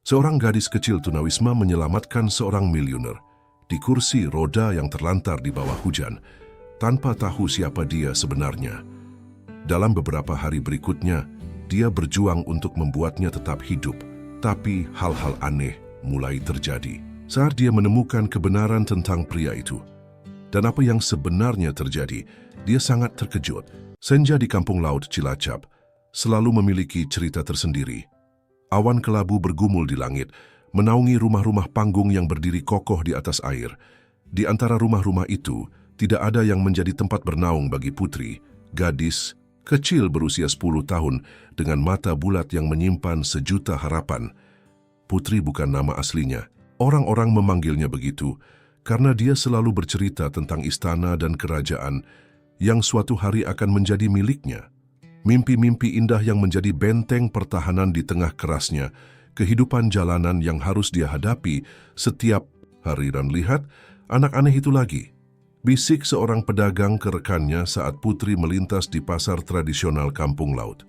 Seorang gadis kecil tunawisma menyelamatkan seorang miliuner di kursi roda yang terlantar di bawah hujan, tanpa tahu siapa dia sebenarnya. Dalam beberapa hari berikutnya, dia berjuang untuk membuatnya tetap hidup, tapi hal-hal aneh mulai terjadi saat dia menemukan kebenaran tentang pria itu. Dan apa yang sebenarnya terjadi, dia sangat terkejut. Senja di kampung laut Cilacap selalu memiliki cerita tersendiri. Awan kelabu bergumul di langit, menaungi rumah-rumah panggung yang berdiri kokoh di atas air. Di antara rumah-rumah itu, tidak ada yang menjadi tempat bernaung bagi Putri, gadis kecil berusia 10 tahun dengan mata bulat yang menyimpan sejuta harapan. Putri bukan nama aslinya. Orang-orang memanggilnya begitu karena dia selalu bercerita tentang istana dan kerajaan yang suatu hari akan menjadi miliknya. Mimpi-mimpi indah yang menjadi benteng pertahanan di tengah kerasnya kehidupan jalanan yang harus dia hadapi setiap hari. Dan lihat, anak aneh itu lagi. Bisik seorang pedagang ke rekannya saat Putri melintas di pasar tradisional kampung laut.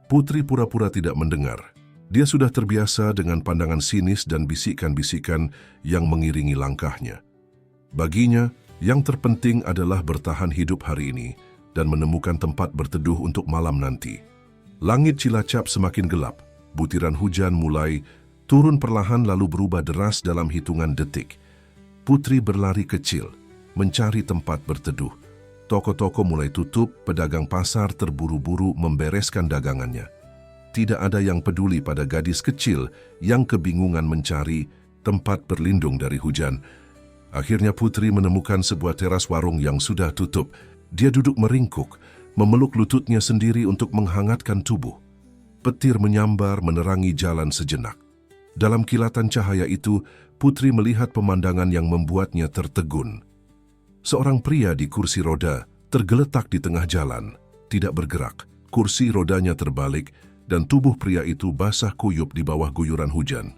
Putri pura-pura tidak mendengar. Dia sudah terbiasa dengan pandangan sinis dan bisikan-bisikan yang mengiringi langkahnya. Baginya, yang terpenting adalah bertahan hidup hari ini dan menemukan tempat berteduh untuk malam nanti. Langit Cilacap semakin gelap. Butiran hujan mulai turun perlahan lalu berubah deras dalam hitungan detik. Putri berlari kecil, mencari tempat berteduh. Toko-toko mulai tutup, pedagang pasar terburu-buru membereskan dagangannya. Tidak ada yang peduli pada gadis kecil yang kebingungan mencari tempat berlindung dari hujan. Akhirnya Putri menemukan sebuah teras warung yang sudah tutup. Dia duduk meringkuk, memeluk lututnya sendiri untuk menghangatkan tubuh. Petir menyambar menerangi jalan sejenak. Dalam kilatan cahaya itu, Putri melihat pemandangan yang membuatnya tertegun. Seorang pria di kursi roda tergeletak di tengah jalan, tidak bergerak. Kursi rodanya terbalik dan tubuh pria itu basah kuyup di bawah guyuran hujan.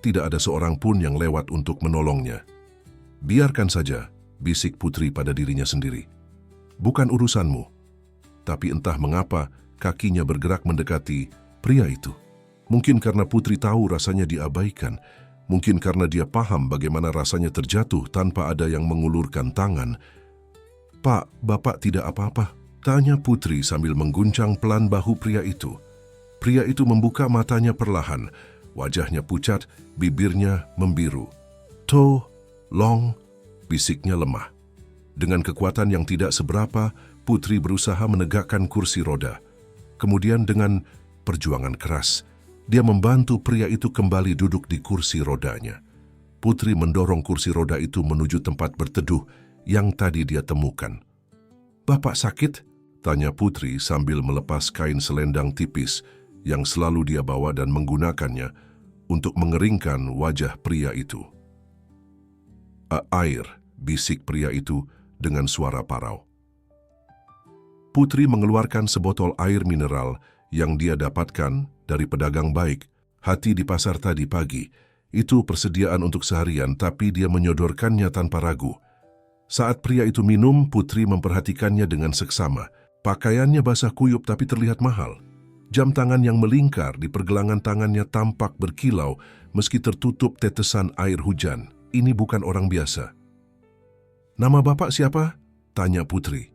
Tidak ada seorang pun yang lewat untuk menolongnya. Biarkan saja, bisik Putri pada dirinya sendiri. Bukan urusanmu. Tapi entah mengapa kakinya bergerak mendekati pria itu. Mungkin karena Putri tahu rasanya diabaikan. Mungkin karena dia paham bagaimana rasanya terjatuh tanpa ada yang mengulurkan tangan. "Pak, Bapak tidak apa-apa?" tanya Putri sambil mengguncang pelan bahu pria itu. Pria itu membuka matanya perlahan. Wajahnya pucat, bibirnya membiru. "Tolong," bisiknya lemah. Dengan kekuatan yang tidak seberapa, Putri berusaha menegakkan kursi roda. Kemudian dengan perjuangan keras, dia membantu pria itu kembali duduk di kursi rodanya. Putri mendorong kursi roda itu menuju tempat berteduh yang tadi dia temukan. "Bapak sakit?" tanya Putri sambil melepas kain selendang tipis yang selalu dia bawa dan menggunakannya untuk mengeringkan wajah pria itu. "Air," bisik pria itu dengan suara parau. Putri mengeluarkan sebotol air mineral yang dia dapatkan dari pedagang baik hati di pasar tadi pagi. Itu persediaan untuk seharian, tapi dia menyodorkannya tanpa ragu. Saat pria itu minum, Putri memperhatikannya dengan seksama. Pakaiannya basah kuyup tapi terlihat mahal. Jam tangan yang melingkar di pergelangan tangannya tampak berkilau meski tertutup tetesan air hujan. Ini bukan orang biasa. "Nama Bapak siapa?" tanya Putri.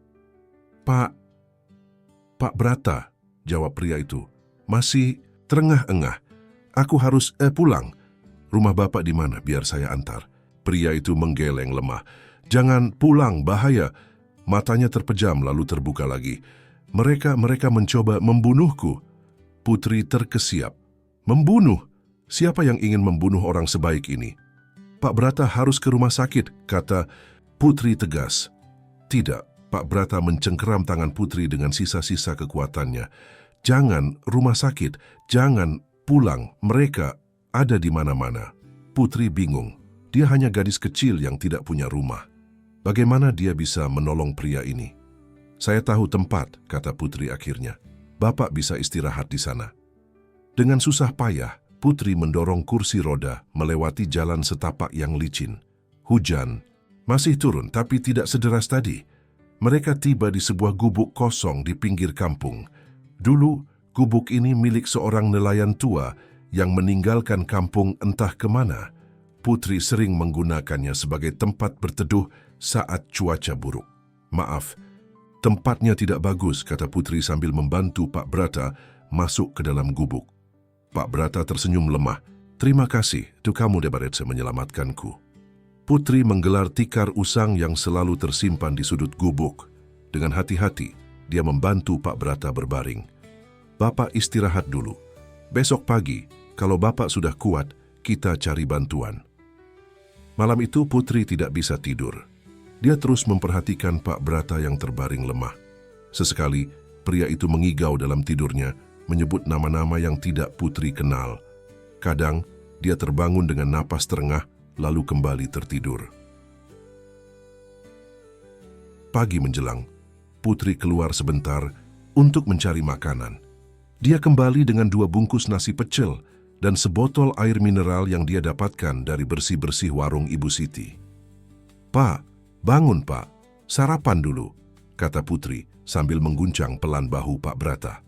Pak Brata," jawab pria itu. "Masih terengah-engah. Aku harus pulang. Rumah Bapak di mana? Biar saya antar." Pria itu menggeleng lemah. "Jangan pulang, bahaya." Matanya terpejam lalu terbuka lagi. Mereka mencoba membunuhku." Putri terkesiap. "Membunuh? Siapa yang ingin membunuh orang sebaik ini?" "Pak Brata harus ke rumah sakit," kata Putri tegas. "Tidak." Pak Brata mencengkeram tangan Putri dengan sisa-sisa kekuatannya. "Jangan rumah sakit, jangan pulang, mereka ada di mana-mana." Putri bingung. Dia hanya gadis kecil yang tidak punya rumah. Bagaimana dia bisa menolong pria ini? "Saya tahu tempat," kata Putri akhirnya. "Bapak bisa istirahat di sana." Dengan susah payah, Putri mendorong kursi roda melewati jalan setapak yang licin. Hujan masih turun, tapi tidak sederas tadi. Mereka tiba di sebuah gubuk kosong di pinggir kampung. Dulu, gubuk ini milik seorang nelayan tua yang meninggalkan kampung entah kemana. Putri sering menggunakannya sebagai tempat berteduh saat cuaca buruk. "Maaf, tempatnya tidak bagus," kata Putri sambil membantu Pak Brata masuk ke dalam gubuk. Pak Brata tersenyum lemah. "Terima kasih, tu kamu Debaretse menyelamatkanku." Putri menggelar tikar usang yang selalu tersimpan di sudut gubuk. Dengan hati-hati, dia membantu Pak Brata berbaring. "Bapak istirahat dulu. Besok pagi, kalau Bapak sudah kuat, kita cari bantuan." Malam itu Putri tidak bisa tidur. Dia terus memperhatikan Pak Brata yang terbaring lemah. Sesekali, pria itu mengigau dalam tidurnya, menyebut nama-nama yang tidak Putri kenal. Kadang, dia terbangun dengan napas terengah, lalu kembali tertidur. Pagi menjelang, Putri keluar sebentar untuk mencari makanan. Dia kembali dengan 2 bungkus nasi pecel dan sebotol air mineral yang dia dapatkan dari bersih-bersih warung Ibu Siti. "Pak, bangun Pak, sarapan dulu," kata Putri sambil mengguncang pelan bahu Pak Brata.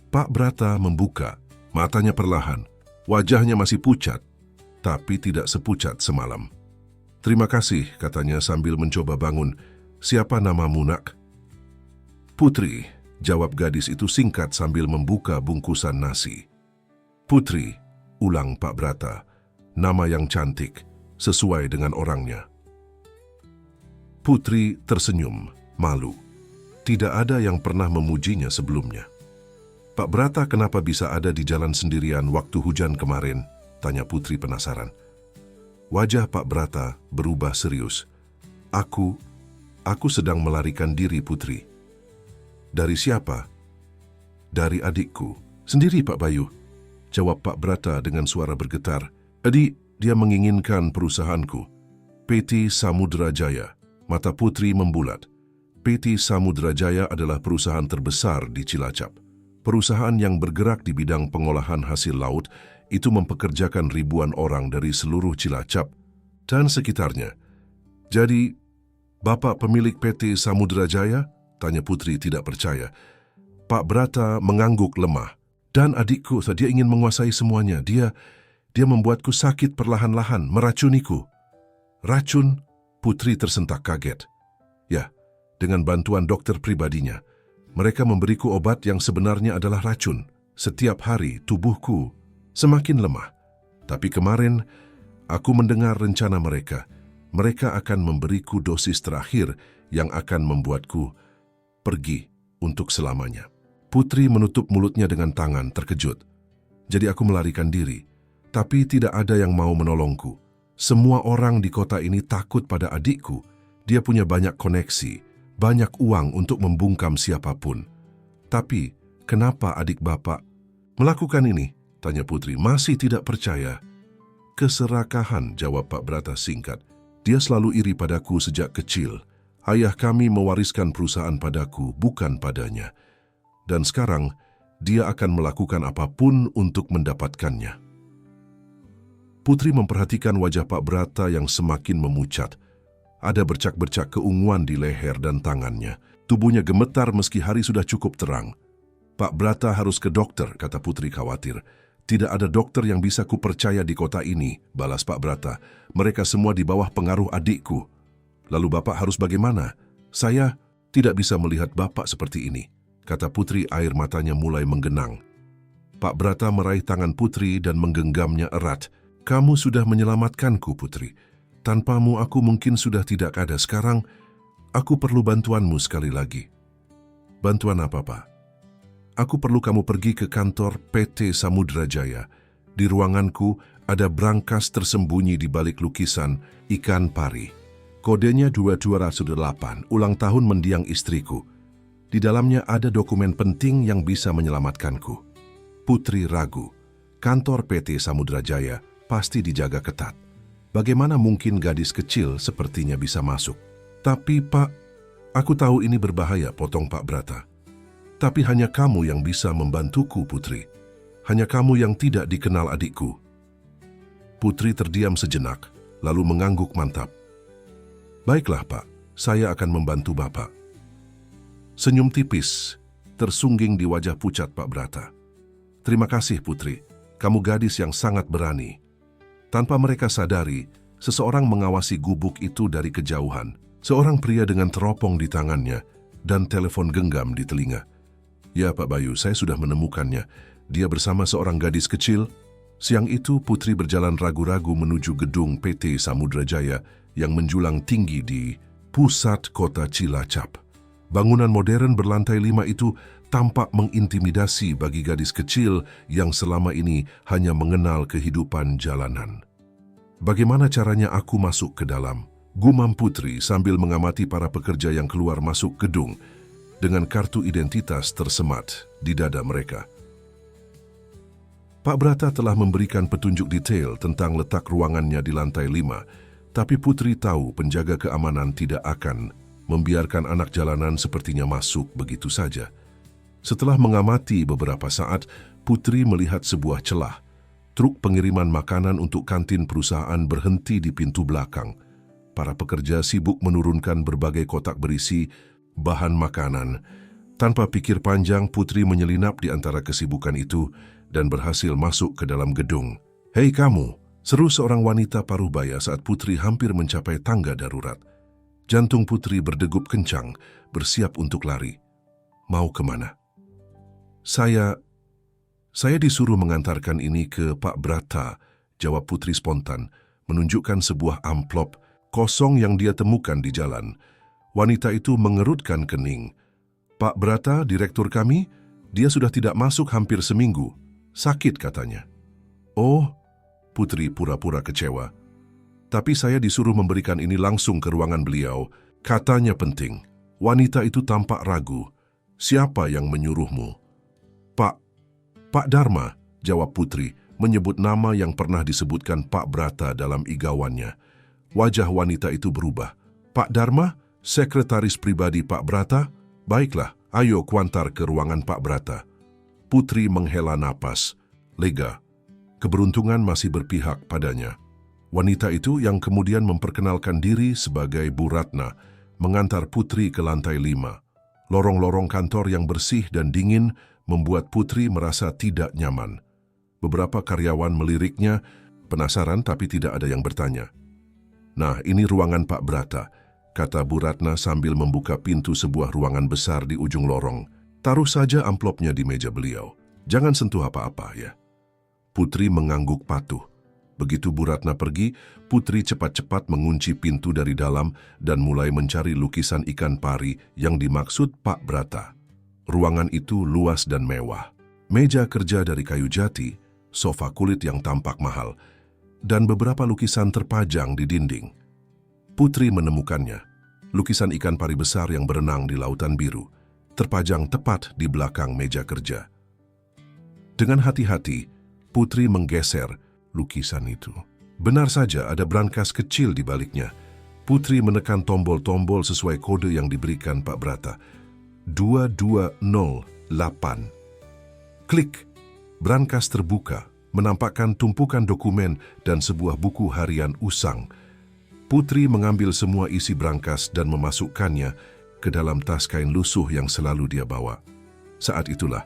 Pak Brata membuka, matanya perlahan, wajahnya masih pucat, tapi tidak sepucat semalam. "Terima kasih," katanya sambil mencoba bangun. "Siapa namamu, Nak?" "Putri," jawab gadis itu singkat sambil membuka bungkusan nasi. "Putri," ulang Pak Brata, nama yang cantik, sesuai dengan orangnya. Putri tersenyum, malu. Tidak ada yang pernah memujinya sebelumnya. "Pak Brata kenapa bisa ada di jalan sendirian waktu hujan kemarin?" tanya Putri penasaran. Wajah Pak Brata berubah serius. Aku sedang melarikan diri, Putri." "Dari siapa?" "Dari adikku." "Sendiri, Pak Bayu?" jawab Pak Brata dengan suara bergetar. "Adik, dia menginginkan perusahaanku. PT Samudra Jaya." Mata Putri membulat. PT Samudra Jaya adalah perusahaan terbesar di Cilacap. Perusahaan yang bergerak di bidang pengolahan hasil laut itu mempekerjakan ribuan orang dari seluruh Cilacap dan sekitarnya. "Jadi, Bapak pemilik PT Samudra Jaya?" tanya Putri tidak percaya. Pak Brata mengangguk lemah. "Dan adikku, dia ingin menguasai semuanya. Dia membuatku sakit perlahan-lahan, meracuniku." "Racun?" Putri tersentak kaget. "Ya, dengan bantuan dokter pribadinya. Mereka memberiku obat yang sebenarnya adalah racun. Setiap hari tubuhku semakin lemah. Tapi kemarin, aku mendengar rencana mereka. Mereka akan memberiku dosis terakhir yang akan membuatku pergi untuk selamanya." Putri menutup mulutnya dengan tangan, terkejut. "Jadi aku melarikan diri, tapi tidak ada yang mau menolongku. Semua orang di kota ini takut pada adikku. Dia punya banyak koneksi, banyak uang untuk membungkam siapapun. Tapi, kenapa adik Bapak melakukan ini?" tanya Putri, masih tidak percaya. "Keserakahan," jawab Pak Brata singkat. "Dia selalu iri padaku sejak kecil. Ayah kami mewariskan perusahaan padaku, bukan padanya. Dan sekarang, dia akan melakukan apapun untuk mendapatkannya." Putri memperhatikan wajah Pak Brata yang semakin memucat. Ada bercak-bercak keunguan di leher dan tangannya. Tubuhnya gemetar meski hari sudah cukup terang. "Pak Brata harus ke dokter," kata Putri khawatir. "Tidak ada dokter yang bisa kupercaya di kota ini," balas Pak Brata. "Mereka semua di bawah pengaruh adikku." "Lalu Bapak harus bagaimana?" "Saya tidak bisa melihat Bapak seperti ini," kata Putri, air matanya mulai menggenang. Pak Brata meraih tangan Putri dan menggenggamnya erat. "Kamu sudah menyelamatkanku, Putri. Tanpamu aku mungkin sudah tidak ada. Sekarang, aku perlu bantuanmu sekali lagi." "Bantuan apa, Pak?" "Aku perlu kamu pergi ke kantor PT Samudra Jaya. Di ruanganku ada brankas tersembunyi di balik lukisan ikan pari. Kodenya 2208, ulang tahun mendiang istriku. Di dalamnya ada dokumen penting yang bisa menyelamatkanku." Putri ragu. Kantor PT Samudra Jaya pasti dijaga ketat. Bagaimana mungkin gadis kecil sepertinya bisa masuk? "Tapi Pak, aku tahu ini berbahaya," potong Pak Brata. "Tapi hanya kamu yang bisa membantuku, Putri. Hanya kamu yang tidak dikenal adikku." Putri terdiam sejenak, lalu mengangguk mantap. "Baiklah Pak, saya akan membantu Bapak." Senyum tipis tersungging di wajah pucat Pak Brata. Terima kasih, Putri. Kamu gadis yang sangat berani. Tanpa mereka sadari, seseorang mengawasi gubuk itu dari kejauhan. Seorang pria dengan teropong di tangannya dan telepon genggam di telinga. Ya, Pak Bayu, saya sudah menemukannya. Dia bersama seorang gadis kecil. Siang itu, Putri berjalan ragu-ragu menuju gedung PT Samudra Jaya yang menjulang tinggi di pusat kota Cilacap. Bangunan modern berlantai 5 itu tampak mengintimidasi bagi gadis kecil yang selama ini hanya mengenal kehidupan jalanan. Bagaimana caranya aku masuk ke dalam? Gumam Putri sambil mengamati para pekerja yang keluar masuk gedung dengan kartu identitas tersemat di dada mereka. Pak Brata telah memberikan petunjuk detail tentang letak ruangannya di lantai 5, tapi Putri tahu penjaga keamanan tidak akan membiarkan anak jalanan sepertinya masuk begitu saja. Setelah mengamati beberapa saat, Putri melihat sebuah celah. Truk pengiriman makanan untuk kantin perusahaan berhenti di pintu belakang. Para pekerja sibuk menurunkan berbagai kotak berisi bahan makanan. Tanpa pikir panjang, Putri menyelinap di antara kesibukan itu dan berhasil masuk ke dalam gedung. "Hei kamu!" seru seorang wanita parubaya saat Putri hampir mencapai tangga darurat. Jantung Putri berdegup kencang, bersiap untuk lari. Mau kemana? Saya disuruh mengantarkan ini ke Pak Brata, jawab Putri spontan, menunjukkan sebuah amplop kosong yang dia temukan di jalan. Wanita itu mengerutkan kening. "Pak Brata, direktur kami, dia sudah tidak masuk hampir seminggu. Sakit katanya." "Oh," Putri pura-pura kecewa. "Tapi saya disuruh memberikan ini langsung ke ruangan beliau. Katanya penting." Wanita itu tampak ragu. "Siapa yang menyuruhmu?" Pak Dharma," jawab Putri, menyebut nama yang pernah disebutkan Pak Brata dalam igawannya. Wajah wanita itu berubah. "Pak Dharma, sekretaris pribadi Pak Brata? Baiklah, ayo kuantar ke ruangan Pak Brata." Putri menghela napas, lega. Keberuntungan masih berpihak padanya. Wanita itu yang kemudian memperkenalkan diri sebagai Bu Ratna, mengantar Putri ke lantai 5. Lorong-lorong kantor yang bersih dan dingin membuat Putri merasa tidak nyaman. Beberapa karyawan meliriknya, penasaran tapi tidak ada yang bertanya. "Nah, ini ruangan Pak Brata," kata Bu Ratna sambil membuka pintu sebuah ruangan besar di ujung lorong. "Taruh saja amplopnya di meja beliau. Jangan sentuh apa-apa ya." Putri mengangguk patuh. Begitu Bu Ratna pergi, Putri cepat-cepat mengunci pintu dari dalam dan mulai mencari lukisan ikan pari yang dimaksud Pak Brata. Ruangan itu luas dan mewah. Meja kerja dari kayu jati, sofa kulit yang tampak mahal, dan beberapa lukisan terpajang di dinding. Putri menemukannya. Lukisan ikan pari besar yang berenang di lautan biru, terpajang tepat di belakang meja kerja. Dengan hati-hati, Putri menggeser lukisan itu. Benar saja ada brankas kecil di baliknya. Putri menekan tombol-tombol sesuai kode yang diberikan Pak Brata. 2208. Klik. Brankas terbuka, menampakkan tumpukan dokumen dan sebuah buku harian usang. Putri mengambil semua isi brankas dan memasukkannya ke dalam tas kain lusuh yang selalu dia bawa. Saat itulah,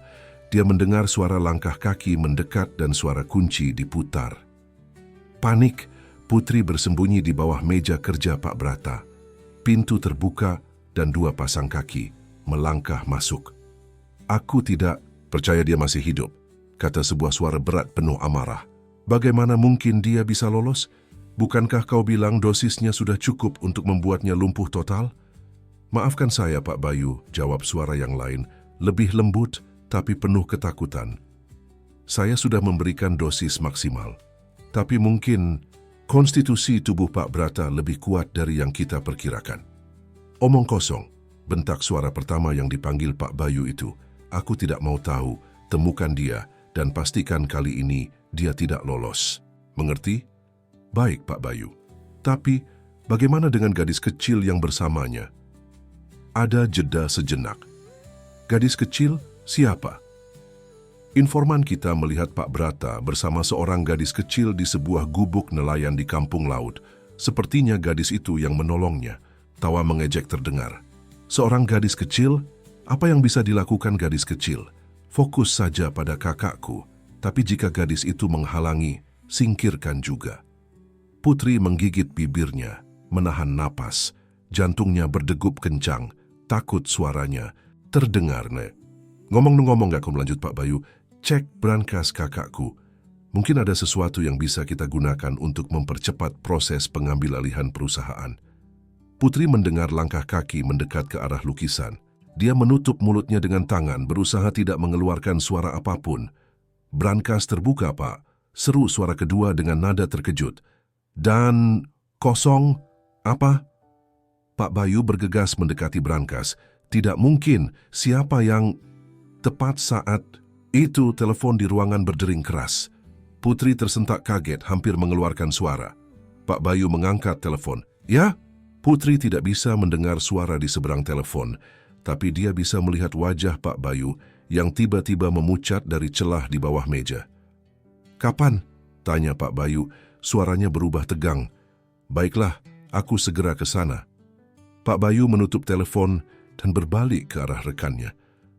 dia mendengar suara langkah kaki mendekat dan suara kunci diputar. Panik, Putri bersembunyi di bawah meja kerja Pak Brata. Pintu terbuka dan 2 pasang kaki melangkah masuk. "Aku tidak percaya dia masih hidup," kata sebuah suara berat penuh amarah. "Bagaimana mungkin dia bisa lolos? Bukankah kau bilang dosisnya sudah cukup untuk membuatnya lumpuh total?" "Maafkan saya, Pak Bayu," jawab suara yang lain, lebih lembut tapi penuh ketakutan. "Saya sudah memberikan dosis maksimal, tapi mungkin konstitusi tubuh Pak Brata lebih kuat dari yang kita perkirakan." "Omong kosong," bentak suara pertama yang dipanggil Pak Bayu itu. "Aku tidak mau tahu, temukan dia dan pastikan kali ini dia tidak lolos. Mengerti?" "Baik, Pak Bayu. Tapi bagaimana dengan gadis kecil yang bersamanya?" Ada jeda sejenak. "Gadis kecil siapa?" "Informan kita melihat Pak Brata bersama seorang gadis kecil di sebuah gubuk nelayan di kampung laut. Sepertinya gadis itu yang menolongnya." Tawa mengejek terdengar. "Seorang gadis kecil? Apa yang bisa dilakukan gadis kecil?" Fokus saja pada kakakku, tapi jika gadis itu menghalangi, singkirkan juga. Putri menggigit bibirnya, menahan napas, jantungnya berdegup kencang, takut suaranya terdengar. Ngomong-ngomong gak aku melanjut Pak Bayu, cek brankas kakakku. Mungkin ada sesuatu yang bisa kita gunakan untuk mempercepat proses pengambil alihan perusahaan. Putri mendengar langkah kaki mendekat ke arah lukisan. Dia menutup mulutnya dengan tangan, berusaha tidak mengeluarkan suara apapun. Brankas terbuka, Pak. Seru suara kedua dengan nada terkejut. Dan kosong, apa? Pak Bayu bergegas mendekati brankas. Tidak mungkin, siapa yang... Tepat saat itu telepon di ruangan berdering keras. Putri tersentak kaget, hampir mengeluarkan suara. Pak Bayu mengangkat telepon. Ya? Putri tidak bisa mendengar suara di seberang telepon, tapi dia bisa melihat wajah Pak Bayu yang tiba-tiba memucat dari celah di bawah meja. Kapan? Tanya Pak Bayu, suaranya berubah tegang. Baiklah, aku segera ke sana. Pak Bayu menutup telepon dan berbalik ke arah rekannya.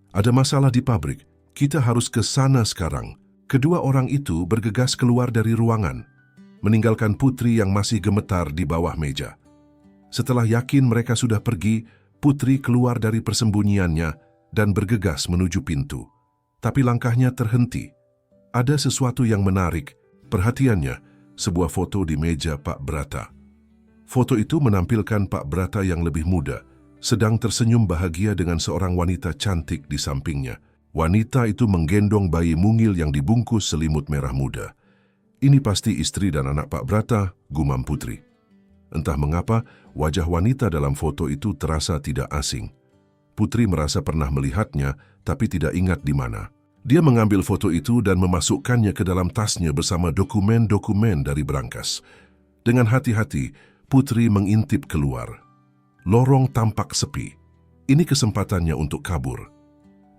Ada masalah di pabrik, kita harus ke sana sekarang. Kedua orang itu bergegas keluar dari ruangan, meninggalkan Putri yang masih gemetar di bawah meja. Setelah yakin mereka sudah pergi, Putri keluar dari persembunyiannya dan bergegas menuju pintu. Tapi langkahnya terhenti. Ada sesuatu yang menarik perhatiannya, sebuah foto di meja Pak Brata. Foto itu menampilkan Pak Brata yang lebih muda, sedang tersenyum bahagia dengan seorang wanita cantik di sampingnya. Wanita itu menggendong bayi mungil yang dibungkus selimut merah muda. Ini pasti istri dan anak Pak Brata, gumam Putri. Entah mengapa, wajah wanita dalam foto itu terasa tidak asing. Putri merasa pernah melihatnya, tapi tidak ingat di mana. Dia mengambil foto itu dan memasukkannya ke dalam tasnya bersama dokumen-dokumen dari brankas. Dengan hati-hati, Putri mengintip keluar. Lorong tampak sepi. Ini kesempatannya untuk kabur.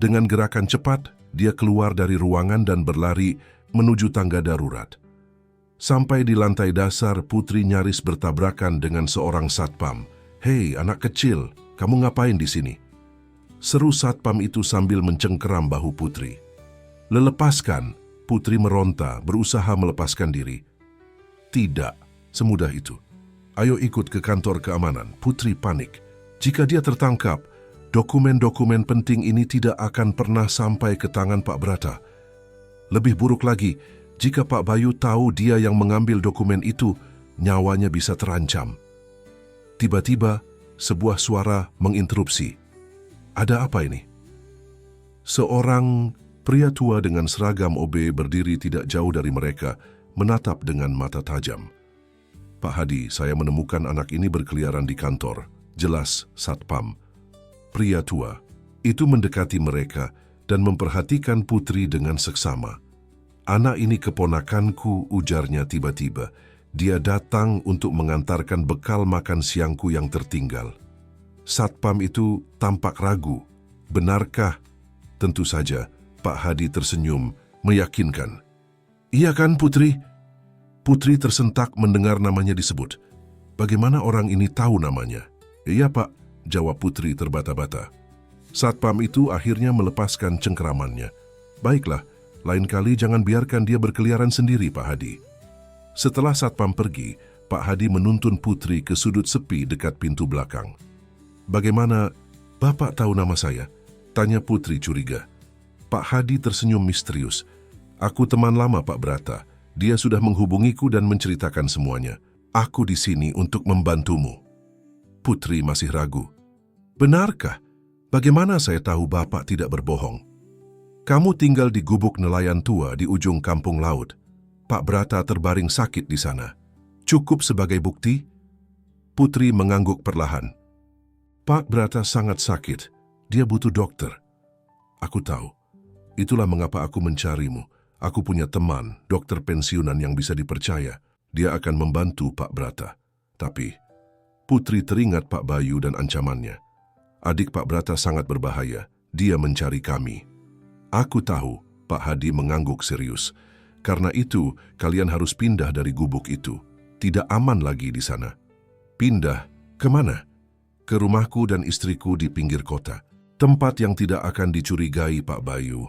Dengan gerakan cepat, dia keluar dari ruangan dan berlari menuju tangga darurat. Sampai di lantai dasar, Putri nyaris bertabrakan dengan seorang satpam. Hei, anak kecil, kamu ngapain di sini? Seru satpam itu sambil mencengkeram bahu Putri. Lepaskan, Putri meronta, berusaha melepaskan diri. Tidak, semudah itu. Ayo ikut ke kantor keamanan. Putri panik. Jika dia tertangkap, dokumen-dokumen penting ini tidak akan pernah sampai ke tangan Pak Brata. Lebih buruk lagi, jika Pak Bayu tahu dia yang mengambil dokumen itu, nyawanya bisa terancam. Tiba-tiba, sebuah suara menginterupsi. Ada apa ini? Seorang pria tua dengan seragam OB berdiri tidak jauh dari mereka, menatap dengan mata tajam. Pak Hadi, saya menemukan anak ini berkeliaran di kantor. Jelas, satpam. Pria tua itu mendekati mereka dan memperhatikan Putri dengan seksama. Anak ini keponakanku, ujarnya tiba-tiba. Dia datang untuk mengantarkan bekal makan siangku yang tertinggal. Satpam itu tampak ragu. Benarkah? Tentu saja, Pak Hadi tersenyum, meyakinkan. Iya kan, Putri? Putri tersentak mendengar namanya disebut. Bagaimana orang ini tahu namanya? Iya, Pak, jawab Putri terbata-bata. Satpam itu akhirnya melepaskan cengkeramannya. Baiklah, lain kali jangan biarkan dia berkeliaran sendiri, Pak Hadi. Setelah satpam pergi, Pak Hadi menuntun Putri ke sudut sepi dekat pintu belakang. Bagaimana Bapak tahu nama saya? Tanya Putri curiga. Pak Hadi tersenyum misterius. Aku teman lama Pak Brata. Dia sudah menghubungiku dan menceritakan semuanya. Aku di sini untuk membantumu. Putri masih ragu. Benarkah? Bagaimana saya tahu Bapak tidak berbohong? Kamu tinggal di gubuk nelayan tua di ujung kampung laut. Pak Brata terbaring sakit di sana. Cukup sebagai bukti? Putri mengangguk perlahan. Pak Brata sangat sakit. Dia butuh dokter. Aku tahu. Itulah mengapa aku mencarimu. Aku punya teman, dokter pensiunan yang bisa dipercaya. Dia akan membantu Pak Brata. Tapi, Putri teringat Pak Bayu dan ancamannya. Adik Pak Brata sangat berbahaya. Dia mencari kami. Aku tahu, Pak Hadi mengangguk serius. Karena itu, kalian harus pindah dari gubuk itu. Tidak aman lagi di sana. Pindah? Kemana? Ke rumahku dan istriku di pinggir kota. Tempat yang tidak akan dicurigai Pak Bayu.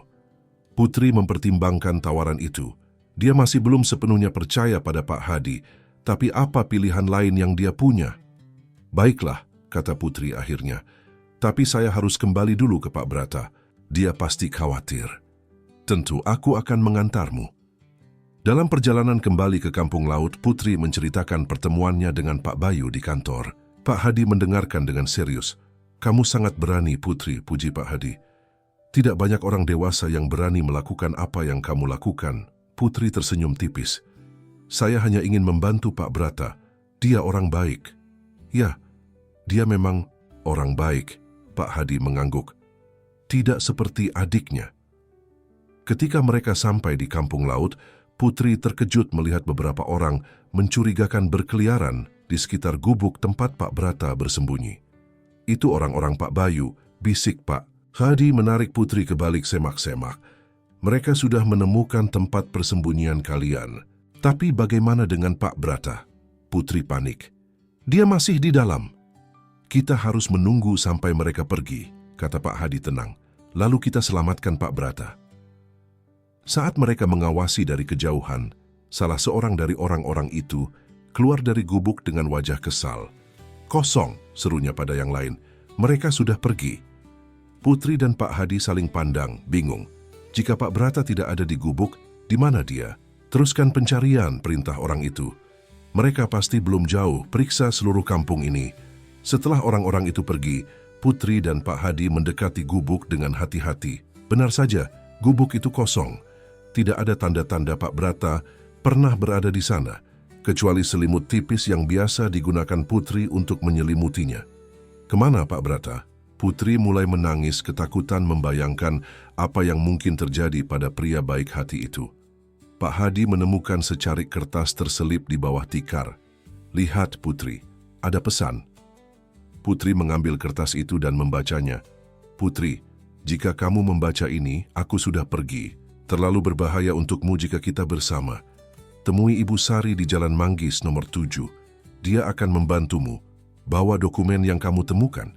Putri mempertimbangkan tawaran itu. Dia masih belum sepenuhnya percaya pada Pak Hadi, tapi apa pilihan lain yang dia punya? Baiklah, kata Putri akhirnya. Tapi saya harus kembali dulu ke Pak Brata. Dia pasti khawatir. Tentu aku akan mengantarmu. Dalam perjalanan kembali ke kampung laut, Putri menceritakan pertemuannya dengan Pak Bayu di kantor. Pak Hadi mendengarkan dengan serius. Kamu sangat berani, Putri, puji Pak Hadi. Tidak banyak orang dewasa yang berani melakukan apa yang kamu lakukan. Putri tersenyum tipis. Saya hanya ingin membantu Pak Brata. Dia orang baik. Ya, dia memang orang baik, Pak Hadi mengangguk. Tidak seperti adiknya. Ketika mereka sampai di kampung laut, Putri terkejut melihat beberapa orang mencurigakan berkeliaran di sekitar gubuk tempat Pak Brata bersembunyi. Itu orang-orang Pak Bayu, bisik Pak. Hadi menarik Putri ke balik semak-semak. Mereka sudah menemukan tempat persembunyian kalian. Tapi bagaimana dengan Pak Brata? Putri panik. Dia masih di dalam. Kita harus menunggu sampai mereka pergi, kata Pak Hadi tenang. Lalu kita selamatkan Pak Brata. Saat mereka mengawasi dari kejauhan, salah seorang dari orang-orang itu keluar dari gubuk dengan wajah kesal. Kosong, serunya pada yang lain. Mereka sudah pergi. Putri dan Pak Hadi saling pandang, bingung. Jika Pak Brata tidak ada di gubuk, di mana dia? Teruskan pencarian, perintah orang itu. Mereka pasti belum jauh, periksa seluruh kampung ini. Setelah orang-orang itu pergi, Putri dan Pak Hadi mendekati gubuk dengan hati-hati. Benar saja, gubuk itu kosong. Tidak ada tanda-tanda Pak Brata pernah berada di sana, kecuali selimut tipis yang biasa digunakan Putri untuk menyelimutinya. Kemana Pak Brata? Putri mulai menangis ketakutan membayangkan apa yang mungkin terjadi pada pria baik hati itu. Pak Hadi menemukan secarik kertas terselip di bawah tikar. Lihat Putri, ada pesan. Putri mengambil kertas itu dan membacanya. Putri, jika kamu membaca ini, aku sudah pergi. Terlalu berbahaya untukmu jika kita bersama. Temui Ibu Sari di Jalan Manggis nomor 7. Dia akan membantumu. Bawa dokumen yang kamu temukan.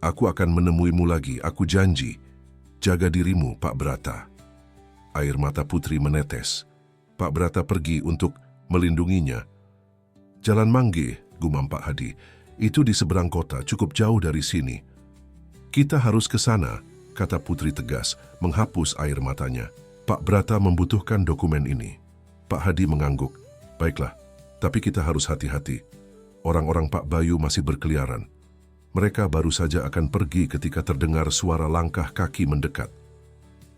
Aku akan menemuimu lagi, aku janji. Jaga dirimu, Pak Brata. Air mata Putri menetes. Pak Brata pergi untuk melindunginya. Jalan Mangge, gumam Pak Hadi. Itu di seberang kota, cukup jauh dari sini. Kita harus ke sana, kata Putri tegas, menghapus air matanya. Pak Brata membutuhkan dokumen ini. Pak Hadi mengangguk. Baiklah, tapi kita harus hati-hati. Orang-orang Pak Bayu masih berkeliaran. Mereka baru saja akan pergi ketika terdengar suara langkah kaki mendekat.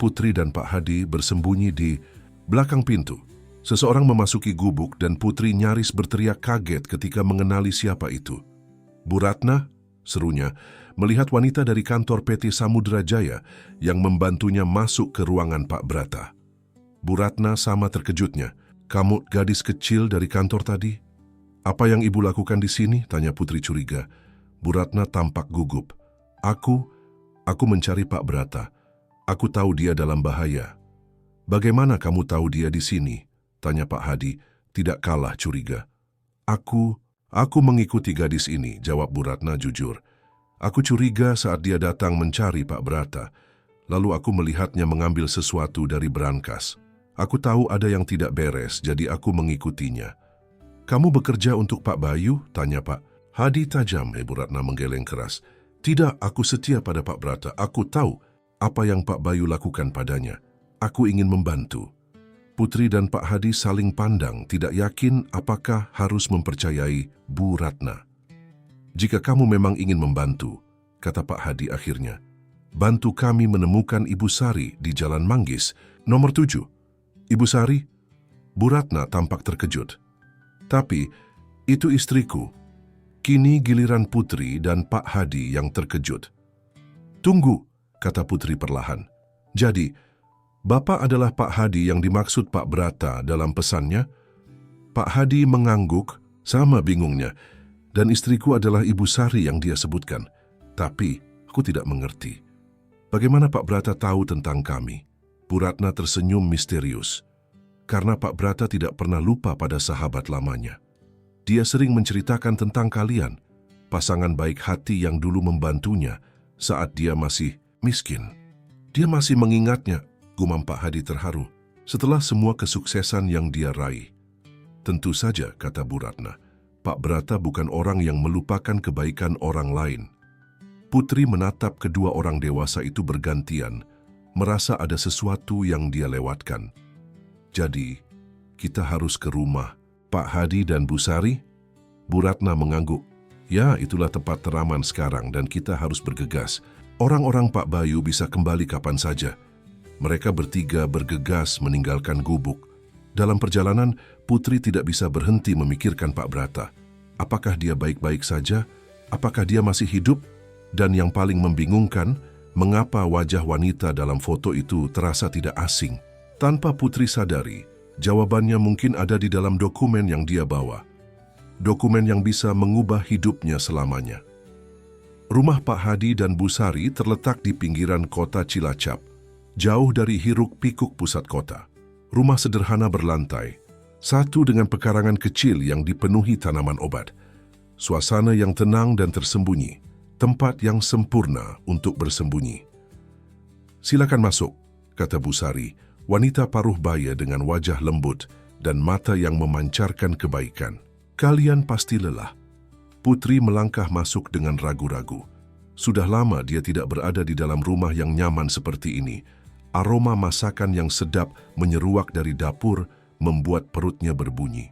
Putri dan Pak Hadi bersembunyi di belakang pintu. Seseorang memasuki gubuk dan Putri nyaris berteriak kaget ketika mengenali siapa itu. Bu Ratna, serunya, melihat wanita dari kantor PT Samudra Jaya yang membantunya masuk ke ruangan Pak Brata. Bu Ratna sama terkejutnya. Kamu gadis kecil dari kantor tadi? Apa yang ibu lakukan di sini? Tanya Putri curiga. Bu Ratna tampak gugup. Aku mencari Pak Brata. Aku tahu dia dalam bahaya. Bagaimana kamu tahu dia di sini? Tanya Pak Hadi, tidak kalah curiga. Aku mengikuti gadis ini, jawab Bu Ratna jujur. Aku curiga saat dia datang mencari Pak Brata. Lalu aku melihatnya mengambil sesuatu dari brankas. Aku tahu ada yang tidak beres, jadi aku mengikutinya. Kamu bekerja untuk Pak Bayu? Tanya Pak Hadi tajam. Bu Ratna menggeleng keras. Tidak, aku setia pada Pak Brata. Aku tahu apa yang Pak Bayu lakukan padanya. Aku ingin membantu. Putri dan Pak Hadi saling pandang, tidak yakin apakah harus mempercayai Bu Ratna. Jika kamu memang ingin membantu, kata Pak Hadi akhirnya, bantu kami menemukan Ibu Sari di Jalan Manggis, nomor 7. Ibu Sari? Bu Ratna tampak terkejut. Tapi, itu istriku. Kini giliran Putri dan Pak Hadi yang terkejut. Tunggu, kata Putri perlahan. Jadi, Bapak adalah Pak Hadi yang dimaksud Pak Brata dalam pesannya? Pak Hadi mengangguk, sama bingungnya. Dan istriku adalah Ibu Sari yang dia sebutkan. Tapi, aku tidak mengerti. Bagaimana Pak Brata tahu tentang kami? Bu Ratna tersenyum misterius. Karena Pak Brata tidak pernah lupa pada sahabat lamanya. Dia sering menceritakan tentang kalian, pasangan baik hati yang dulu membantunya saat dia masih miskin. Dia masih mengingatnya, gumam Pak Hadi terharu. Setelah semua kesuksesan yang dia raih. Tentu saja, kata Bu Ratna, Pak Brata bukan orang yang melupakan kebaikan orang lain. Putri menatap kedua orang dewasa itu bergantian, merasa ada sesuatu yang dia lewatkan. Jadi, kita harus ke rumah Pak Hadi dan Bu Sari? Bu Ratna mengangguk. Ya, itulah tempat teraman sekarang dan kita harus bergegas. Orang-orang Pak Bayu bisa kembali kapan saja. Mereka bertiga bergegas meninggalkan gubuk. Dalam perjalanan, Putri tidak bisa berhenti memikirkan Pak Brata. Apakah dia baik-baik saja? Apakah dia masih hidup? Dan yang paling membingungkan, mengapa wajah wanita dalam foto itu terasa tidak asing? Tanpa Putri sadari, jawabannya mungkin ada di dalam dokumen yang dia bawa. Dokumen yang bisa mengubah hidupnya selamanya. Rumah Pak Hadi dan Bu Sari terletak di pinggiran kota Cilacap, jauh dari hiruk-pikuk pusat kota. Rumah sederhana berlantai, satu dengan pekarangan kecil yang dipenuhi tanaman obat. Suasana yang tenang dan tersembunyi, tempat yang sempurna untuk bersembunyi. Silakan masuk, kata Bu Sari, wanita paruh baya dengan wajah lembut dan mata yang memancarkan kebaikan. Kalian pasti lelah. Putri melangkah masuk dengan ragu-ragu. Sudah lama dia tidak berada di dalam rumah yang nyaman seperti ini. Aroma masakan yang sedap menyeruak dari dapur membuat perutnya berbunyi.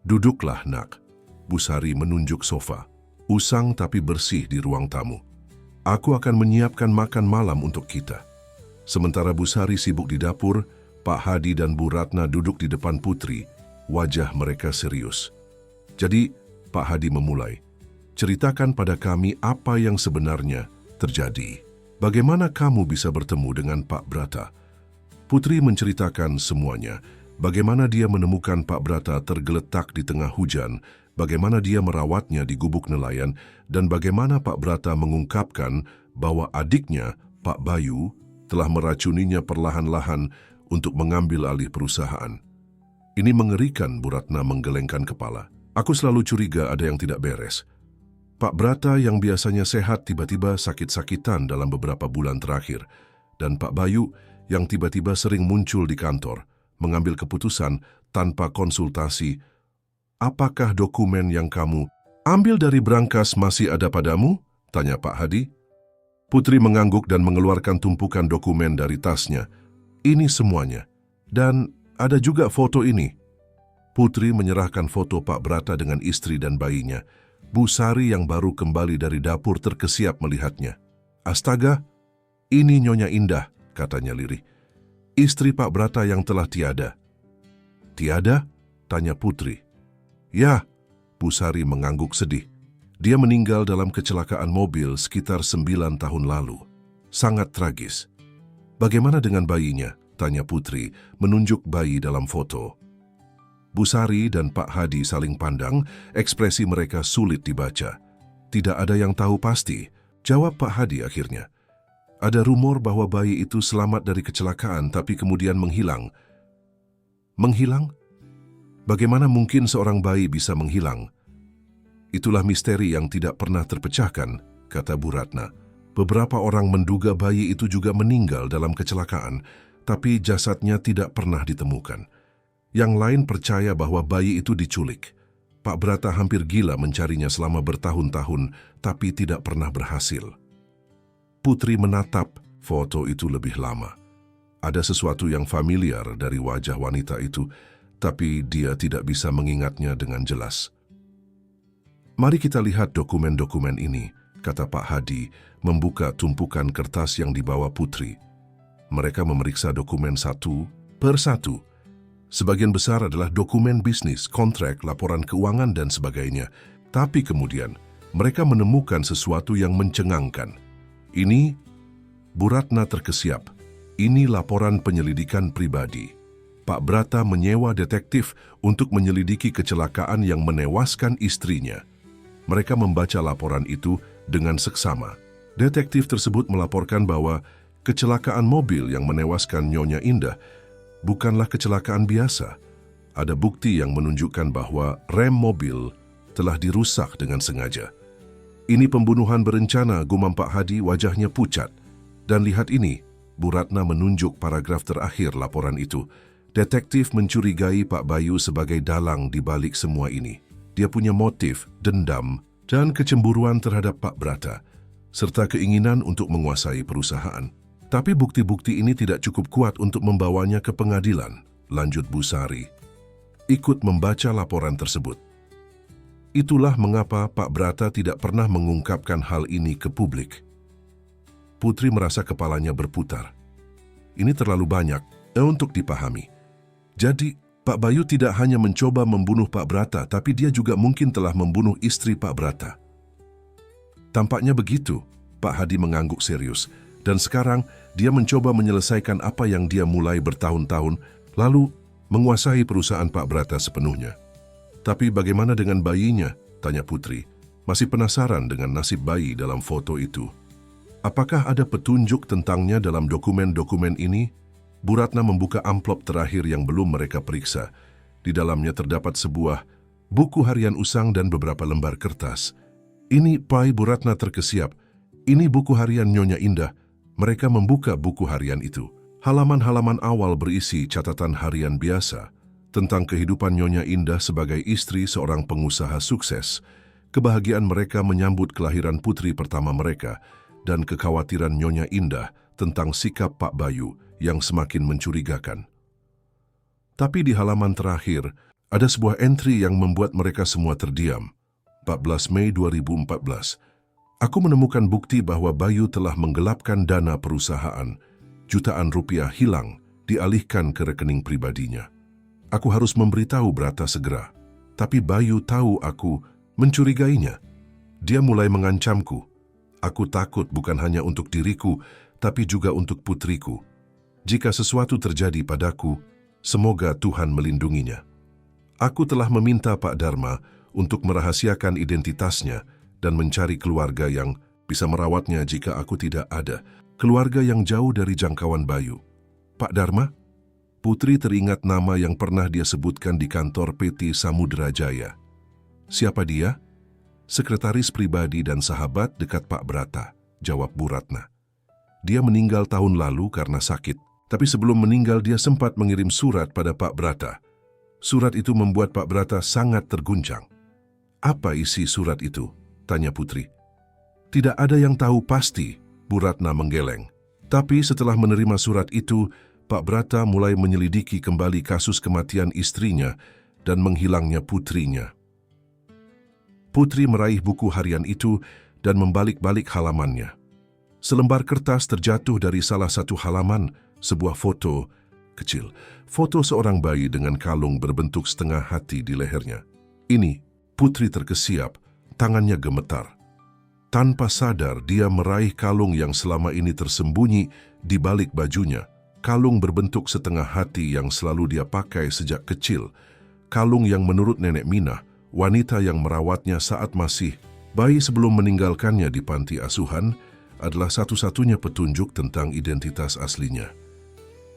Duduklah, nak. Bu Sari menunjuk sofa. Usang tapi bersih di ruang tamu. Aku akan menyiapkan makan malam untuk kita. Sementara Bu Sari sibuk di dapur, Pak Hadi dan Bu Ratna duduk di depan Putri. Wajah mereka serius. Jadi, Pak Hadi memulai. Ceritakan pada kami apa yang sebenarnya terjadi. Bagaimana kamu bisa bertemu dengan Pak Brata? Putri menceritakan semuanya. Bagaimana dia menemukan Pak Brata tergeletak di tengah hujan, bagaimana dia merawatnya di gubuk nelayan, dan bagaimana Pak Brata mengungkapkan bahwa adiknya, Pak Bayu, telah meracuninya perlahan-lahan untuk mengambil alih perusahaan. Ini mengerikan, Bu Ratna menggelengkan kepala. Aku selalu curiga ada yang tidak beres. Pak Brata yang biasanya sehat tiba-tiba sakit-sakitan dalam beberapa bulan terakhir. Dan Pak Bayu yang tiba-tiba sering muncul di kantor, mengambil keputusan tanpa konsultasi. Apakah dokumen yang kamu ambil dari berangkas masih ada padamu? Tanya Pak Hadi. Putri mengangguk dan mengeluarkan tumpukan dokumen dari tasnya. Ini semuanya. Dan ada juga foto ini. Putri menyerahkan foto Pak Brata dengan istri dan bayinya. Bu Sari yang baru kembali dari dapur terkesiap melihatnya. Astaga, ini Nyonya Indah, katanya lirih. Istri Pak Brata yang telah tiada. Tiada? Tanya Putri. Ya, Bu Sari mengangguk sedih. Dia meninggal dalam kecelakaan mobil sekitar 9 tahun lalu. Sangat tragis. Bagaimana dengan bayinya? Tanya Putri, menunjuk bayi dalam foto. Bu Sari dan Pak Hadi saling pandang, ekspresi mereka sulit dibaca. Tidak ada yang tahu pasti, jawab Pak Hadi akhirnya. Ada rumor bahwa bayi itu selamat dari kecelakaan tapi kemudian menghilang. Menghilang? Bagaimana mungkin seorang bayi bisa menghilang? Itulah misteri yang tidak pernah terpecahkan, kata Bu Ratna. Beberapa orang menduga bayi itu juga meninggal dalam kecelakaan, tapi jasadnya tidak pernah ditemukan. Yang lain percaya bahwa bayi itu diculik. Pak Brata hampir gila mencarinya selama bertahun-tahun, tapi tidak pernah berhasil. Putri menatap foto itu lebih lama. Ada sesuatu yang familiar dari wajah wanita itu, tapi dia tidak bisa mengingatnya dengan jelas. Mari kita lihat dokumen-dokumen ini, kata Pak Hadi, membuka tumpukan kertas yang dibawa Putri. Mereka memeriksa dokumen satu per satu. Sebagian besar adalah dokumen bisnis, kontrak, laporan keuangan, dan sebagainya. Tapi kemudian, mereka menemukan sesuatu yang mencengangkan. Ini, Bu Ratna terkesiap. Ini laporan penyelidikan pribadi. Pak Brata menyewa detektif untuk menyelidiki kecelakaan yang menewaskan istrinya. Mereka membaca laporan itu dengan seksama. Detektif tersebut melaporkan bahwa kecelakaan mobil yang menewaskan Nyonya Indah bukanlah kecelakaan biasa. Ada bukti yang menunjukkan bahwa rem mobil telah dirusak dengan sengaja. Ini pembunuhan berencana, gumam Pak Hadi, wajahnya pucat. Dan lihat ini, Bu Ratna menunjuk paragraf terakhir laporan itu. Detektif mencurigai Pak Bayu sebagai dalang di balik semua ini. Dia punya motif, dendam, dan kecemburuan terhadap Pak Brata, serta keinginan untuk menguasai perusahaan. Tapi bukti-bukti ini tidak cukup kuat untuk membawanya ke pengadilan, lanjut Bu Sari. Ikut membaca laporan tersebut. Itulah mengapa Pak Brata tidak pernah mengungkapkan hal ini ke publik. Putri merasa kepalanya berputar. Ini terlalu banyak untuk dipahami. Jadi, Pak Bayu tidak hanya mencoba membunuh Pak Brata, tapi dia juga mungkin telah membunuh istri Pak Brata. Tampaknya begitu, Pak Hadi mengangguk serius. Dan sekarang, dia mencoba menyelesaikan apa yang dia mulai bertahun-tahun, lalu menguasai perusahaan Pak Brata sepenuhnya. Tapi bagaimana dengan bayinya? Tanya Putri. Masih penasaran dengan nasib bayi dalam foto itu. Apakah ada petunjuk tentangnya dalam dokumen-dokumen ini? Bu Ratna membuka amplop terakhir yang belum mereka periksa. Di dalamnya terdapat sebuah buku harian usang dan beberapa lembar kertas. Ini, Pai, Bu Ratna terkesiap. Ini buku harian Nyonya Indah. Mereka membuka buku harian itu. Halaman-halaman awal berisi catatan harian biasa tentang kehidupan Nyonya Indah sebagai istri seorang pengusaha sukses, kebahagiaan mereka menyambut kelahiran putri pertama mereka, dan kekhawatiran Nyonya Indah tentang sikap Pak Bayu yang semakin mencurigakan. Tapi di halaman terakhir, ada sebuah entry yang membuat mereka semua terdiam. 14 Mei 2014. Aku menemukan bukti bahwa Bayu telah menggelapkan dana perusahaan. Jutaan rupiah hilang, dialihkan ke rekening pribadinya. Aku harus memberitahu Brata segera. Tapi Bayu tahu aku mencurigainya. Dia mulai mengancamku. Aku takut bukan hanya untuk diriku, tapi juga untuk putriku. Jika sesuatu terjadi padaku, semoga Tuhan melindunginya. Aku telah meminta Pak Dharma untuk merahasiakan identitasnya dan mencari keluarga yang bisa merawatnya jika aku tidak ada. Keluarga yang jauh dari jangkauan Bayu. Pak Dharma? Putri teringat nama yang pernah dia sebutkan di kantor PT Samudra Jaya. Siapa dia? Sekretaris pribadi dan sahabat dekat Pak Brata, jawab Bu Ratna. Dia meninggal tahun lalu karena sakit. Tapi sebelum meninggal dia sempat mengirim surat pada Pak Brata. Surat itu membuat Pak Brata sangat terguncang. Apa isi surat itu? Tanya Putri. Tidak ada yang tahu pasti, Bu Ratna menggeleng. Tapi setelah menerima surat itu, Pak Brata mulai menyelidiki kembali kasus kematian istrinya dan menghilangnya putrinya. Putri meraih buku harian itu dan membalik-balik halamannya. Selembar kertas terjatuh dari salah satu halaman, sebuah foto kecil. Foto seorang bayi dengan kalung berbentuk setengah hati di lehernya. Ini, Putri terkesiap, tangannya gemetar. Tanpa sadar, dia meraih kalung yang selama ini tersembunyi di balik bajunya. Kalung berbentuk setengah hati yang selalu dia pakai sejak kecil. Kalung yang menurut Nenek Minah, wanita yang merawatnya saat masih bayi sebelum meninggalkannya di panti asuhan, adalah satu-satunya petunjuk tentang identitas aslinya.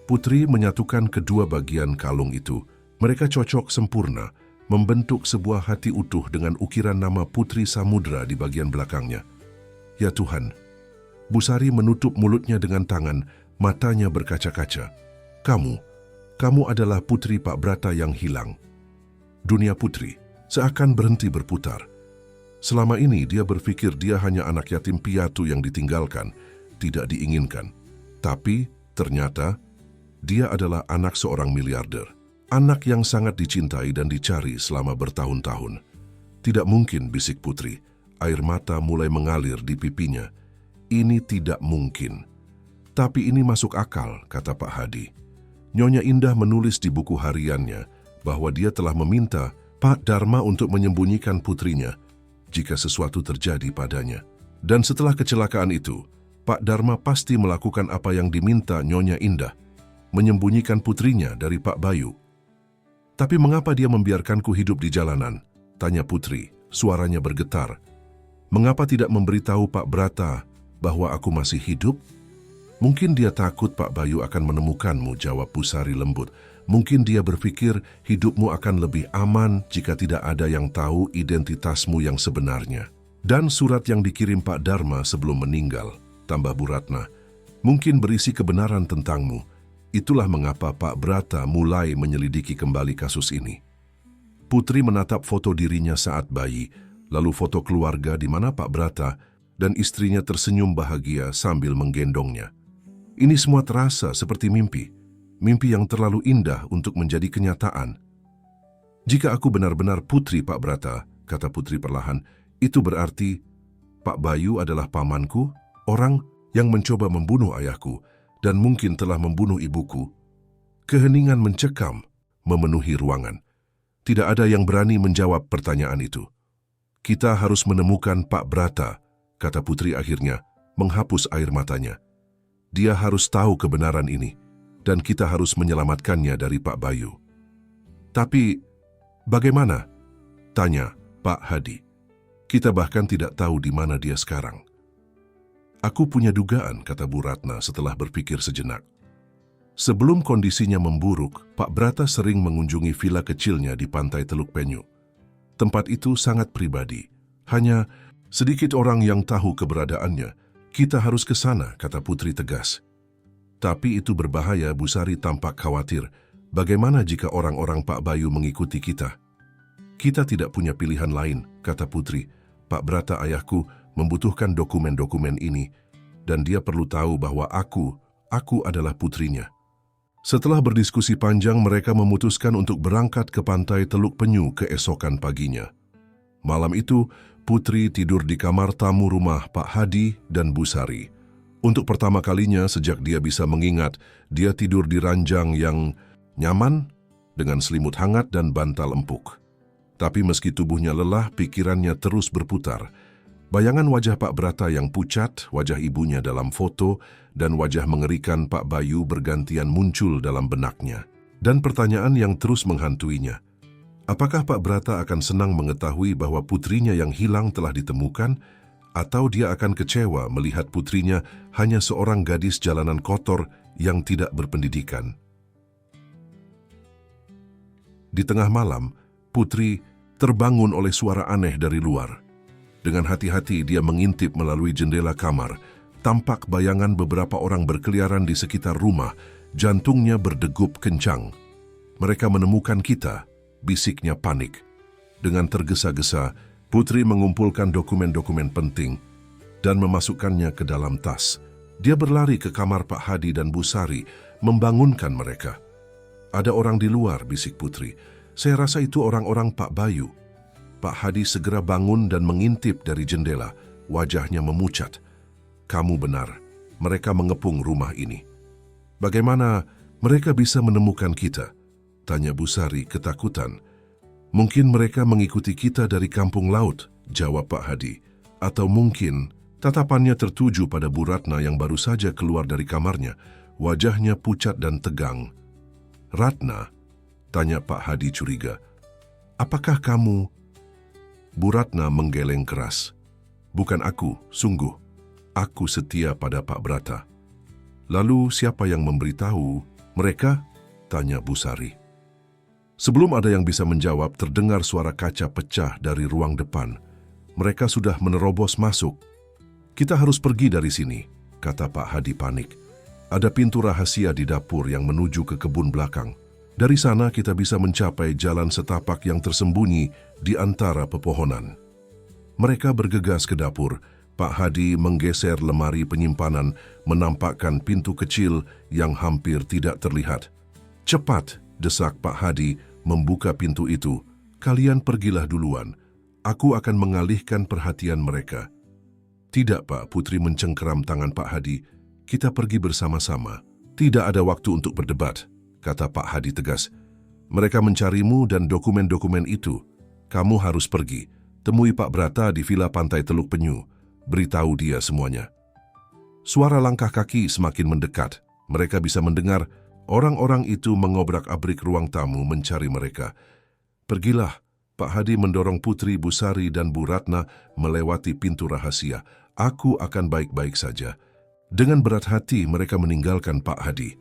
Putri menyatukan kedua bagian kalung itu. Mereka cocok sempurna, membentuk sebuah hati utuh dengan ukiran nama Putri Samudra di bagian belakangnya. Ya Tuhan, Bu Sari menutup mulutnya dengan tangan, matanya berkaca-kaca. Kamu adalah putri Pak Brata yang hilang. Dunia Putri seakan berhenti berputar. Selama ini dia berpikir dia hanya anak yatim piatu yang ditinggalkan, tidak diinginkan. Tapi ternyata dia adalah anak seorang miliarder. Anak yang sangat dicintai dan dicari selama bertahun-tahun. Tidak mungkin, bisik Putri. Air mata mulai mengalir di pipinya. Ini tidak mungkin. Tapi ini masuk akal, kata Pak Hadi. Nyonya Indah menulis di buku hariannya bahwa dia telah meminta Pak Dharma untuk menyembunyikan putrinya jika sesuatu terjadi padanya. Dan setelah kecelakaan itu, Pak Dharma pasti melakukan apa yang diminta Nyonya Indah, menyembunyikan putrinya dari Pak Bayu. Tapi mengapa dia membiarkanku hidup di jalanan? Tanya Putri, suaranya bergetar. Mengapa tidak memberitahu Pak Brata bahwa aku masih hidup? Mungkin dia takut Pak Bayu akan menemukanmu, jawab Bu Sari lembut. Mungkin dia berpikir hidupmu akan lebih aman jika tidak ada yang tahu identitasmu yang sebenarnya. Dan surat yang dikirim Pak Dharma sebelum meninggal, tambah Bu Ratna. Mungkin berisi kebenaran tentangmu. Itulah mengapa Pak Brata mulai menyelidiki kembali kasus ini. Putri menatap foto dirinya saat bayi, lalu foto keluarga di mana Pak Brata dan istrinya tersenyum bahagia sambil menggendongnya. Ini semua terasa seperti mimpi. Mimpi yang terlalu indah untuk menjadi kenyataan. Jika aku benar-benar putri Pak Brata, kata Putri perlahan, itu berarti Pak Bayu adalah pamanku, orang yang mencoba membunuh ayahku dan mungkin telah membunuh ibuku. Keheningan mencekam, memenuhi ruangan. Tidak ada yang berani menjawab pertanyaan itu. Kita harus menemukan Pak Brata, kata Putri akhirnya, menghapus air matanya. Dia harus tahu kebenaran ini, dan kita harus menyelamatkannya dari Pak Bayu. Tapi, bagaimana? Tanya Pak Hadi. Kita bahkan tidak tahu di mana dia sekarang. Aku punya dugaan, kata Bu Ratna setelah berpikir sejenak. Sebelum kondisinya memburuk, Pak Brata sering mengunjungi villa kecilnya di pantai Teluk Penyu. Tempat itu sangat pribadi. Hanya sedikit orang yang tahu keberadaannya. Kita harus ke sana, kata Putri tegas. Tapi itu berbahaya, Bu Sari tampak khawatir. Bagaimana jika orang-orang Pak Bayu mengikuti kita? Kita tidak punya pilihan lain, kata Putri. Pak Brata ayahku membutuhkan dokumen-dokumen ini, dan dia perlu tahu bahwa aku adalah putrinya. Setelah berdiskusi panjang, mereka memutuskan untuk berangkat ke pantai Teluk Penyu keesokan paginya. Malam itu, Putri tidur di kamar tamu rumah Pak Hadi dan Bu Sari. Untuk pertama kalinya sejak dia bisa mengingat, dia tidur di ranjang yang nyaman dengan selimut hangat dan bantal empuk. Tapi meski tubuhnya lelah, pikirannya terus berputar. Bayangan wajah Pak Brata yang pucat, wajah ibunya dalam foto, dan wajah mengerikan Pak Bayu bergantian muncul dalam benaknya. Dan pertanyaan yang terus menghantuinya. Apakah Pak Brata akan senang mengetahui bahwa putrinya yang hilang telah ditemukan, atau dia akan kecewa melihat putrinya hanya seorang gadis jalanan kotor yang tidak berpendidikan? Di tengah malam, Putri terbangun oleh suara aneh dari luar. Dengan hati-hati dia mengintip melalui jendela kamar. Tampak bayangan beberapa orang berkeliaran di sekitar rumah. Jantungnya berdegup kencang. Mereka menemukan kita, bisiknya panik. Dengan tergesa-gesa, Putri mengumpulkan dokumen-dokumen penting dan memasukkannya ke dalam tas. Dia berlari ke kamar Pak Hadi dan Bu Sari, membangunkan mereka. Ada orang di luar, bisik Putri. Saya rasa itu orang-orang Pak Bayu. Pak Hadi segera bangun dan mengintip dari jendela. Wajahnya memucat. Kamu benar, mereka mengepung rumah ini. Bagaimana mereka bisa menemukan kita? Tanya Bu Sari ketakutan. Mungkin mereka mengikuti kita dari kampung laut, jawab Pak Hadi. Atau mungkin tatapannya tertuju pada Bu Ratna yang baru saja keluar dari kamarnya. Wajahnya pucat dan tegang. Ratna? Tanya Pak Hadi curiga. Apakah kamu? Bu Ratna menggeleng keras. Bukan aku, sungguh. Aku setia pada Pak Brata. Lalu siapa yang memberitahu mereka? Tanya Bu Sari. Sebelum ada yang bisa menjawab, terdengar suara kaca pecah dari ruang depan. Mereka sudah menerobos masuk. Kita harus pergi dari sini, kata Pak Hadi panik. Ada pintu rahasia di dapur yang menuju ke kebun belakang. Dari sana kita bisa mencapai jalan setapak yang tersembunyi di antara pepohonan. Mereka bergegas ke dapur. Pak Hadi menggeser lemari penyimpanan, menampakkan pintu kecil yang hampir tidak terlihat. Cepat, desak Pak Hadi, membuka pintu itu. Kalian pergilah duluan. Aku akan mengalihkan perhatian mereka. Tidak, Pak, Putri mencengkeram tangan Pak Hadi. Kita pergi bersama-sama. Tidak ada waktu untuk berdebat, kata Pak Hadi tegas. Mereka mencarimu dan dokumen-dokumen itu. Kamu harus pergi. Temui Pak Brata di Villa Pantai Teluk Penyu. Beritahu dia semuanya. Suara langkah kaki semakin mendekat. Mereka bisa mendengar orang-orang itu mengobrak-abrik ruang tamu mencari mereka. Pergilah. Pak Hadi mendorong Putri, Bu Sari, dan Bu Ratna melewati pintu rahasia. Aku akan baik-baik saja. Dengan berat hati mereka meninggalkan Pak Hadi.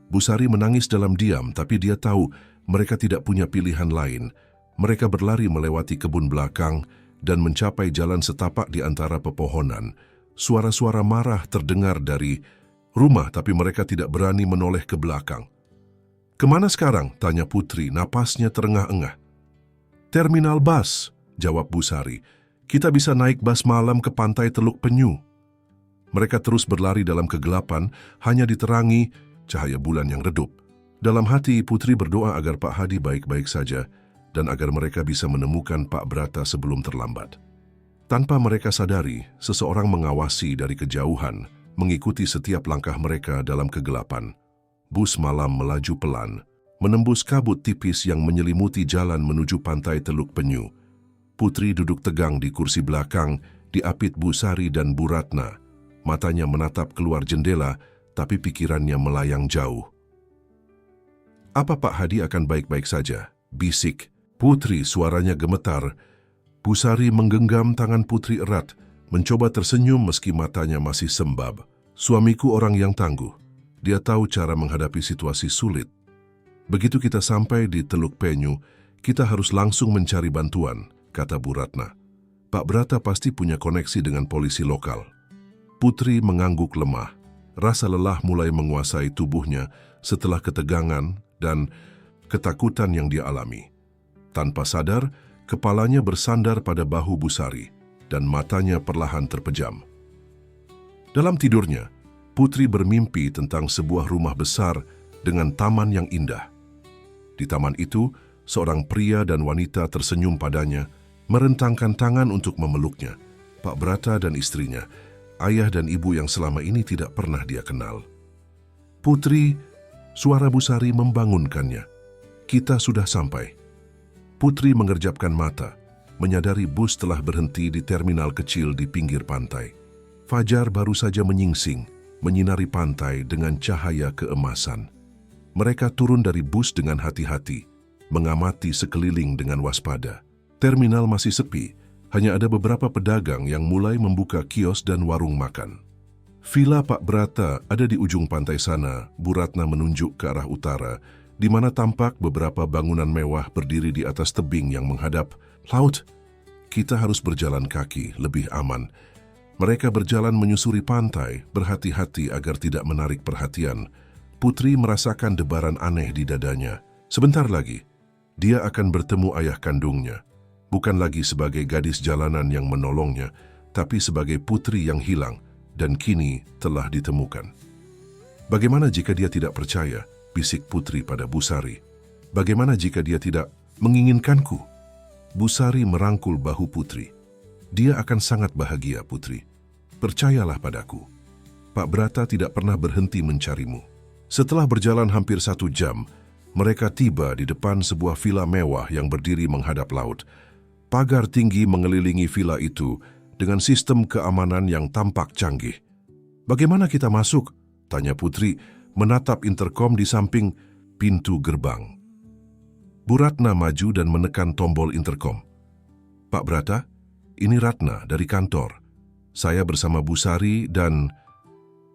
Bu Sari menangis dalam diam, tapi dia tahu mereka tidak punya pilihan lain. Mereka berlari melewati kebun belakang dan mencapai jalan setapak di antara pepohonan. Suara-suara marah terdengar dari rumah tapi mereka tidak berani menoleh ke belakang. "Kemana sekarang?" tanya Putri, napasnya terengah-engah. "Terminal bus," jawab Busari. "Kita bisa naik bus malam ke pantai Teluk Penyu." Mereka terus berlari dalam kegelapan, hanya diterangi cahaya bulan yang redup. Dalam hati, Putri berdoa agar Pak Hadi baik-baik saja dan agar mereka bisa menemukan Pak Brata sebelum terlambat. Tanpa mereka sadari, seseorang mengawasi dari kejauhan, mengikuti setiap langkah mereka dalam kegelapan. Bus malam melaju pelan, menembus kabut tipis yang menyelimuti jalan menuju pantai Teluk Penyu. Putri duduk tegang di kursi belakang, diapit Busari dan Bu Ratna. Matanya menatap keluar jendela, tapi pikirannya melayang jauh. "Apa Pak Hadi akan baik-baik saja?" bisik Putri, suaranya gemetar. Busari menggenggam tangan Putri erat, mencoba tersenyum meski matanya masih sembab. "Suamiku orang yang tangguh. Dia tahu cara menghadapi situasi sulit. Begitu kita sampai di Teluk Penyu, kita harus langsung mencari bantuan," kata Bu Ratna. "Pak Brata pasti punya koneksi dengan polisi lokal." Putri mengangguk lemah. Rasa lelah mulai menguasai tubuhnya setelah ketegangan dan ketakutan yang dia alami. Tanpa sadar, kepalanya bersandar pada bahu Busari dan matanya perlahan terpejam. Dalam tidurnya, Putri bermimpi tentang sebuah rumah besar dengan taman yang indah. Di taman itu, seorang pria dan wanita tersenyum padanya, merentangkan tangan untuk memeluknya. Pak Brata dan istrinya, ayah dan ibu yang selama ini tidak pernah dia kenal. "Putri," suara Busari membangunkannya. "Kita sudah sampai." Putri mengerjapkan mata, menyadari bus telah berhenti di terminal kecil di pinggir pantai. Fajar baru saja menyingsing, menyinari pantai dengan cahaya keemasan. Mereka turun dari bus dengan hati-hati, mengamati sekeliling dengan waspada. Terminal masih sepi, hanya ada beberapa pedagang yang mulai membuka kios dan warung makan. "Villa Pak Brata ada di ujung pantai sana," Bu Ratna menunjuk ke arah utara, di mana tampak beberapa bangunan mewah berdiri di atas tebing yang menghadap laut. "Kita harus berjalan kaki, lebih aman." Mereka berjalan menyusuri pantai, berhati-hati agar tidak menarik perhatian. Putri merasakan debaran aneh di dadanya. Sebentar lagi, dia akan bertemu ayah kandungnya. Bukan lagi sebagai gadis jalanan yang menolongnya, tapi sebagai putri yang hilang dan kini telah ditemukan. "Bagaimana jika dia tidak percaya?" bisik Putri pada Busari. "Bagaimana jika dia tidak menginginkanku?" Busari merangkul bahu Putri. "Dia akan sangat bahagia, Putri. Percayalah padaku. Pak Brata tidak pernah berhenti mencarimu." Setelah berjalan hampir 1 jam, mereka tiba di depan sebuah villa mewah yang berdiri menghadap laut. Pagar tinggi mengelilingi villa itu dengan sistem keamanan yang tampak canggih. "Bagaimana kita masuk?" tanya Putri, menatap interkom di samping pintu gerbang. Bu Ratna maju dan menekan tombol interkom. "Pak Brata, ini Ratna dari kantor. Saya bersama Busari dan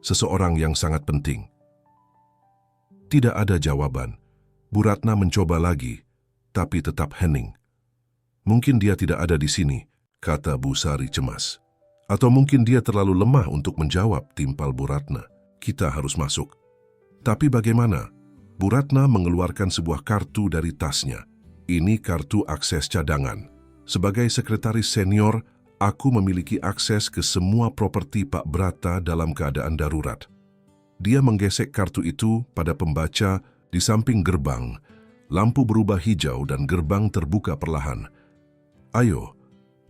seseorang yang sangat penting." Tidak ada jawaban. Bu Ratna mencoba lagi, tapi tetap hening. "Mungkin dia tidak ada di sini," kata Busari cemas. "Atau mungkin dia terlalu lemah untuk menjawab," timpal Bu Ratna. "Kita harus masuk." "Tapi bagaimana?" Bu Ratna mengeluarkan sebuah kartu dari tasnya. "Ini kartu akses cadangan. Sebagai sekretaris senior, aku memiliki akses ke semua properti Pak Brata dalam keadaan darurat." Dia menggesek kartu itu pada pembaca di samping gerbang. Lampu berubah hijau dan gerbang terbuka perlahan. "Ayo."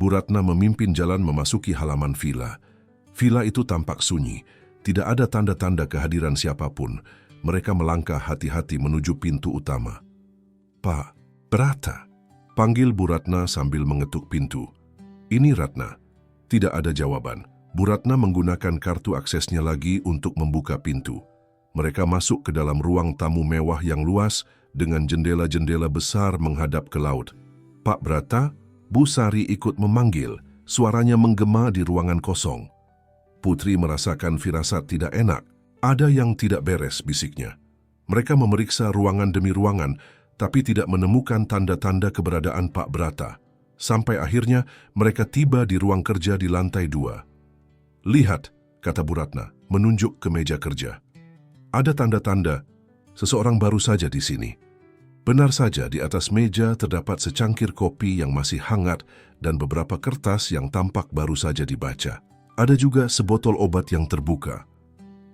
Bu Ratna memimpin jalan memasuki halaman villa. Villa itu tampak sunyi. Tidak ada tanda-tanda kehadiran siapapun. Mereka melangkah hati-hati menuju pintu utama. "Pak Brata," panggil Bu Ratna sambil mengetuk pintu. "Ini Ratna." Tidak ada jawaban. Bu Ratna menggunakan kartu aksesnya lagi untuk membuka pintu. Mereka masuk ke dalam ruang tamu mewah yang luas dengan jendela-jendela besar menghadap ke laut. "Pak Brata," Busari ikut memanggil, suaranya menggema di ruangan kosong. Putri merasakan firasat tidak enak. "Ada yang tidak beres," bisiknya. Mereka memeriksa ruangan demi ruangan, tapi tidak menemukan tanda-tanda keberadaan Pak Brata. Sampai akhirnya mereka tiba di ruang kerja di lantai 2. "Lihat," kata Bu Ratna, menunjuk ke meja kerja. Ada tanda-tanda seseorang baru saja di sini. Benar saja, di atas meja terdapat secangkir kopi yang masih hangat dan beberapa kertas yang tampak baru saja dibaca. Ada juga sebotol obat yang terbuka.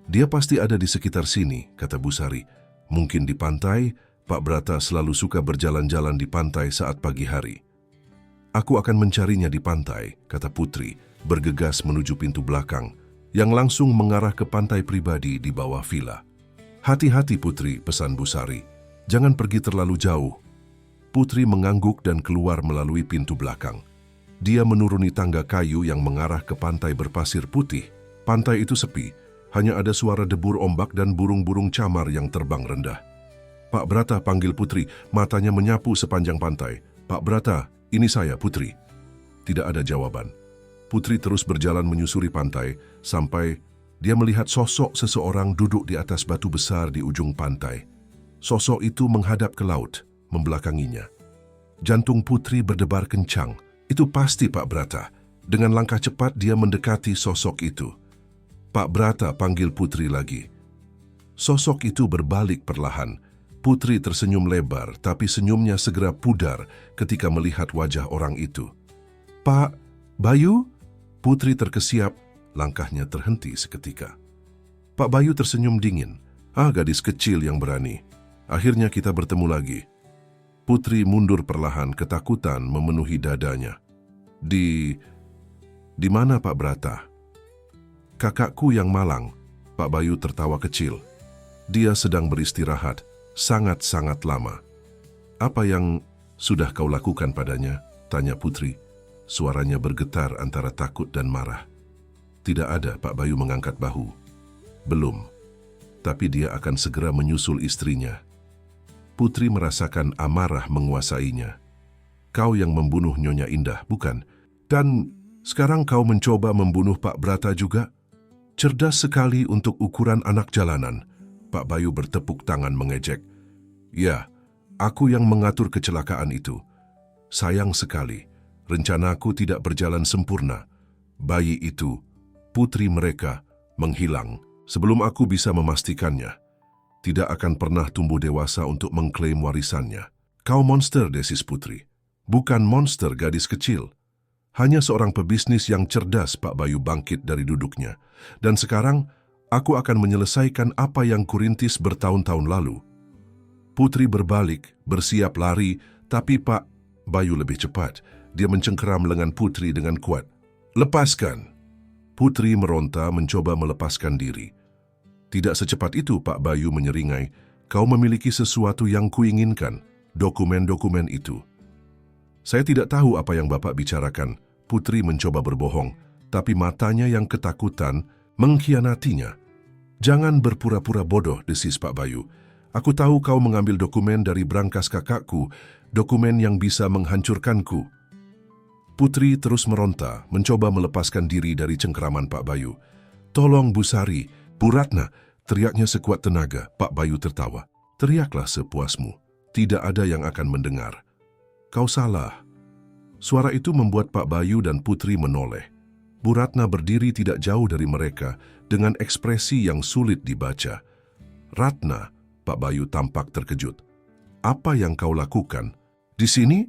Dia pasti ada di sekitar sini, kata Busari. Mungkin di pantai. Pak Brata selalu suka berjalan-jalan di pantai saat pagi hari. Aku akan mencarinya di pantai, kata Putri, bergegas menuju pintu belakang, yang langsung mengarah ke pantai pribadi di bawah villa. Hati-hati Putri, pesan Busari. Jangan pergi terlalu jauh. Putri mengangguk dan keluar melalui pintu belakang. Dia menuruni tangga kayu yang mengarah ke pantai berpasir putih. Pantai itu sepi, hanya ada suara debur ombak dan burung-burung camar yang terbang rendah. Pak Brata, panggil Putri, matanya menyapu sepanjang pantai. Pak Brata, ini saya, Putri. Tidak ada jawaban. Putri terus berjalan menyusuri pantai sampai dia melihat sosok seseorang duduk di atas batu besar di ujung pantai. Sosok itu menghadap ke laut, membelakanginya. Jantung Putri berdebar kencang. Itu pasti Pak Brata. Dengan langkah cepat dia mendekati sosok itu. Pak Brata, panggil Putri lagi. Sosok itu berbalik perlahan. Putri tersenyum lebar, tapi senyumnya segera pudar ketika melihat wajah orang itu. Pak Bayu? Putri terkesiap, langkahnya terhenti seketika. Pak Bayu tersenyum dingin. Gadis kecil yang berani. Akhirnya kita bertemu lagi. Putri mundur perlahan, ketakutan memenuhi dadanya. Di mana Pak Brata? Kakakku yang malang. Pak Bayu tertawa kecil. Dia sedang beristirahat, sangat-sangat lama. Apa yang sudah kau lakukan padanya? Tanya Putri. Suaranya bergetar antara takut dan marah. Tidak ada, Pak Bayu mengangkat bahu. Belum. Tapi dia akan segera menyusul istrinya. Putri merasakan amarah menguasainya. Kau yang membunuh Nyonya Indah, bukan? Dan sekarang kau mencoba membunuh Pak Brata juga? Cerdas sekali untuk ukuran anak jalanan. Pak Bayu bertepuk tangan mengejek. Ya, aku yang mengatur kecelakaan itu. Sayang sekali, rencanaku tidak berjalan sempurna. Bayi itu, putri mereka, menghilang sebelum aku bisa memastikannya. Tidak akan pernah tumbuh dewasa untuk mengklaim warisannya. Kau monster, desis Putri. Bukan monster, gadis kecil. Hanya seorang pebisnis yang cerdas. Pak Bayu bangkit dari duduknya. Dan sekarang, aku akan menyelesaikan apa yang kurintis bertahun-tahun lalu. Putri berbalik, bersiap lari, tapi Pak Bayu lebih cepat. Dia mencengkeram lengan Putri dengan kuat. Lepaskan! Putri meronta mencoba melepaskan diri. Tidak secepat itu, Pak Bayu menyeringai. Kau memiliki sesuatu yang kuinginkan, dokumen-dokumen itu. Saya tidak tahu apa yang Bapak bicarakan. Putri mencoba berbohong, tapi matanya yang ketakutan mengkhianatinya. Jangan berpura-pura bodoh, desis Pak Bayu. Aku tahu kau mengambil dokumen dari brankas kakakku, dokumen yang bisa menghancurkanku. Putri terus meronta, mencoba melepaskan diri dari cengkeraman Pak Bayu. Tolong Busari, Bu Ratna, teriaknya sekuat tenaga. Pak Bayu tertawa. Teriaklah sepuasmu, tidak ada yang akan mendengar. Kau salah. Suara itu membuat Pak Bayu dan Putri menoleh. Bu Ratna berdiri tidak jauh dari mereka dengan ekspresi yang sulit dibaca. Ratna, Pak Bayu tampak terkejut. Apa yang kau lakukan? Di sini?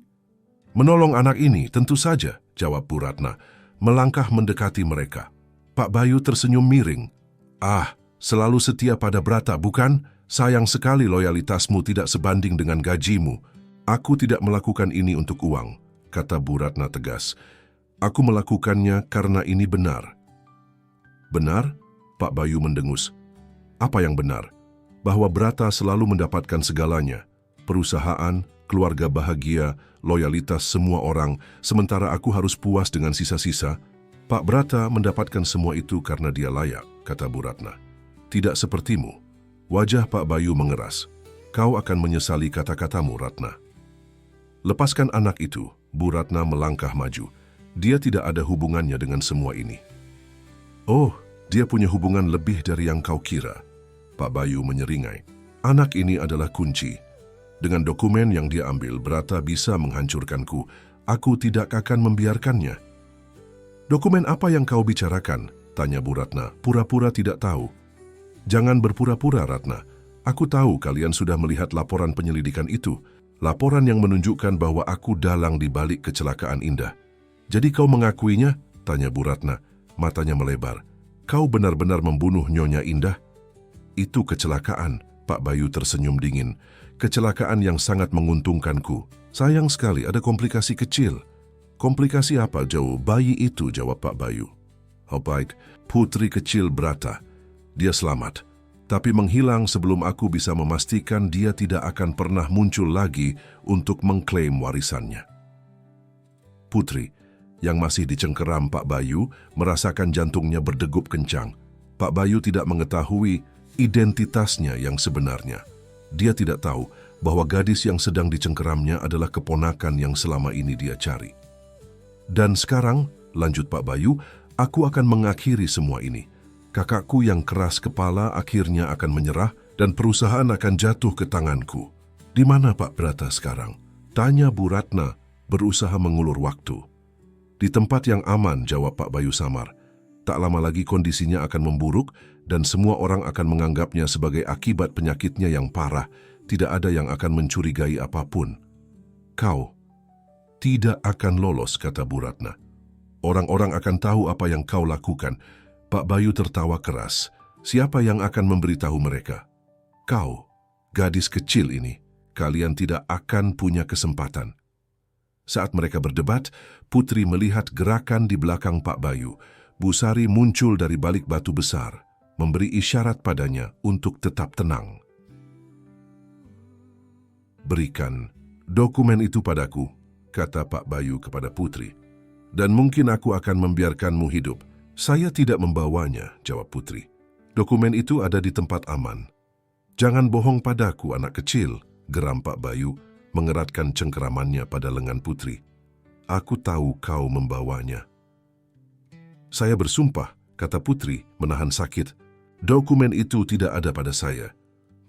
Menolong anak ini, tentu saja, jawab Bu Ratna, melangkah mendekati mereka. Pak Bayu tersenyum miring. Selalu setia pada Brata, bukan? Sayang sekali loyalitasmu tidak sebanding dengan gajimu. Aku tidak melakukan ini untuk uang, kata Bu Ratna tegas. Aku melakukannya karena ini benar. Benar? Pak Bayu mendengus. Apa yang benar? Bahwa Brata selalu mendapatkan segalanya. Perusahaan, keluarga bahagia, loyalitas semua orang, sementara aku harus puas dengan sisa-sisa. Pak Brata mendapatkan semua itu karena dia layak, kata Bu Ratna. Tidak sepertimu. Wajah Pak Bayu mengeras. Kau akan menyesali kata-katamu, Ratna. Lepaskan anak itu. Bu Ratna melangkah maju. Dia tidak ada hubungannya dengan semua ini. Oh, dia punya hubungan lebih dari yang kau kira. Pak Bayu menyeringai. Anak ini adalah kunci. Dengan dokumen yang dia ambil, Brata bisa menghancurkanku. Aku tidak akan membiarkannya. Dokumen apa yang kau bicarakan? Tanya Bu Ratna, pura-pura tidak tahu. Jangan berpura-pura, Ratna. Aku tahu kalian sudah melihat laporan penyelidikan itu. Laporan yang menunjukkan bahwa aku dalang di balik kecelakaan Indah. Jadi kau mengakuinya? Tanya Bu Ratna, matanya melebar. Kau benar-benar membunuh Nyonya Indah? Itu kecelakaan, Pak Bayu tersenyum dingin. Kecelakaan yang sangat menguntungkanku. Sayang sekali ada komplikasi kecil. Komplikasi apa, jauh bayi itu, jawab Pak Bayu. Oh baik, putri kecil Brata. Dia selamat. Tapi menghilang sebelum aku bisa memastikan dia tidak akan pernah muncul lagi untuk mengklaim warisannya. Putri, yang masih dicengkeram Pak Bayu, merasakan jantungnya berdegup kencang. Pak Bayu tidak mengetahui identitasnya yang sebenarnya. Dia tidak tahu bahwa gadis yang sedang dicengkeramnya adalah keponakan yang selama ini dia cari. Dan sekarang, lanjut Pak Bayu, aku akan mengakhiri semua ini. Kakakku yang keras kepala akhirnya akan menyerah dan perusahaan akan jatuh ke tanganku. Di mana Pak Brata sekarang? Tanya Bu Ratna, berusaha mengulur waktu. Di tempat yang aman, jawab Pak Bayu samar. Tak lama lagi kondisinya akan memburuk dan semua orang akan menganggapnya sebagai akibat penyakitnya yang parah. Tidak ada yang akan mencurigai apapun. Kau tidak akan lolos, kata Bu Ratna. Orang-orang akan tahu apa yang kau lakukan. Pak Bayu tertawa keras. Siapa yang akan memberitahu mereka? Kau, gadis kecil ini. Kalian tidak akan punya kesempatan. Saat mereka berdebat, Putri melihat gerakan di belakang Pak Bayu. Bu Sari muncul dari balik batu besar, memberi isyarat padanya untuk tetap tenang. Berikan dokumen itu padaku, kata Pak Bayu kepada Putri. Dan mungkin aku akan membiarkanmu hidup. Saya tidak membawanya, jawab Putri. Dokumen itu ada di tempat aman. Jangan bohong padaku, anak kecil, geram Pak Bayu, mengeratkan cengkeramannya pada lengan Putri. Aku tahu kau membawanya. Saya bersumpah, kata Putri, menahan sakit. Dokumen itu tidak ada pada saya.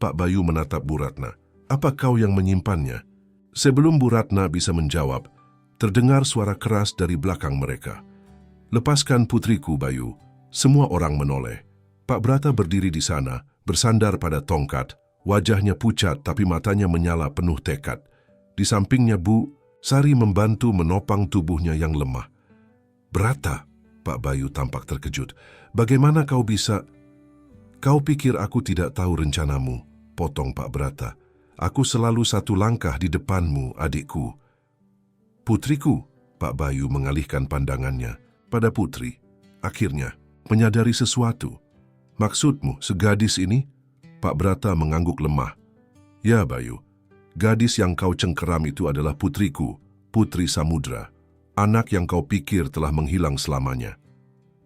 Pak Bayu menatap Bu Ratna. Apa kau yang menyimpannya? Sebelum Bu Ratna bisa menjawab, terdengar suara keras dari belakang mereka. Lepaskan putriku, Bayu. Semua orang menoleh. Pak Brata berdiri di sana, bersandar pada tongkat. Wajahnya pucat tapi matanya menyala penuh tekad. Di sampingnya Bu Sari membantu menopang tubuhnya yang lemah. Brata, Pak Bayu tampak terkejut. Bagaimana kau bisa? Kau pikir aku tidak tahu rencanamu, potong Pak Brata. Aku selalu satu langkah di depanmu, adikku. Putriku, Pak Bayu mengalihkan pandangannya pada Putri. Akhirnya, menyadari sesuatu. Maksudmu, segadis ini? Pak Brata mengangguk lemah. Ya, Bayu. Gadis yang kau cengkeram itu adalah putriku, Putri Samudra. Anak yang kau pikir telah menghilang selamanya.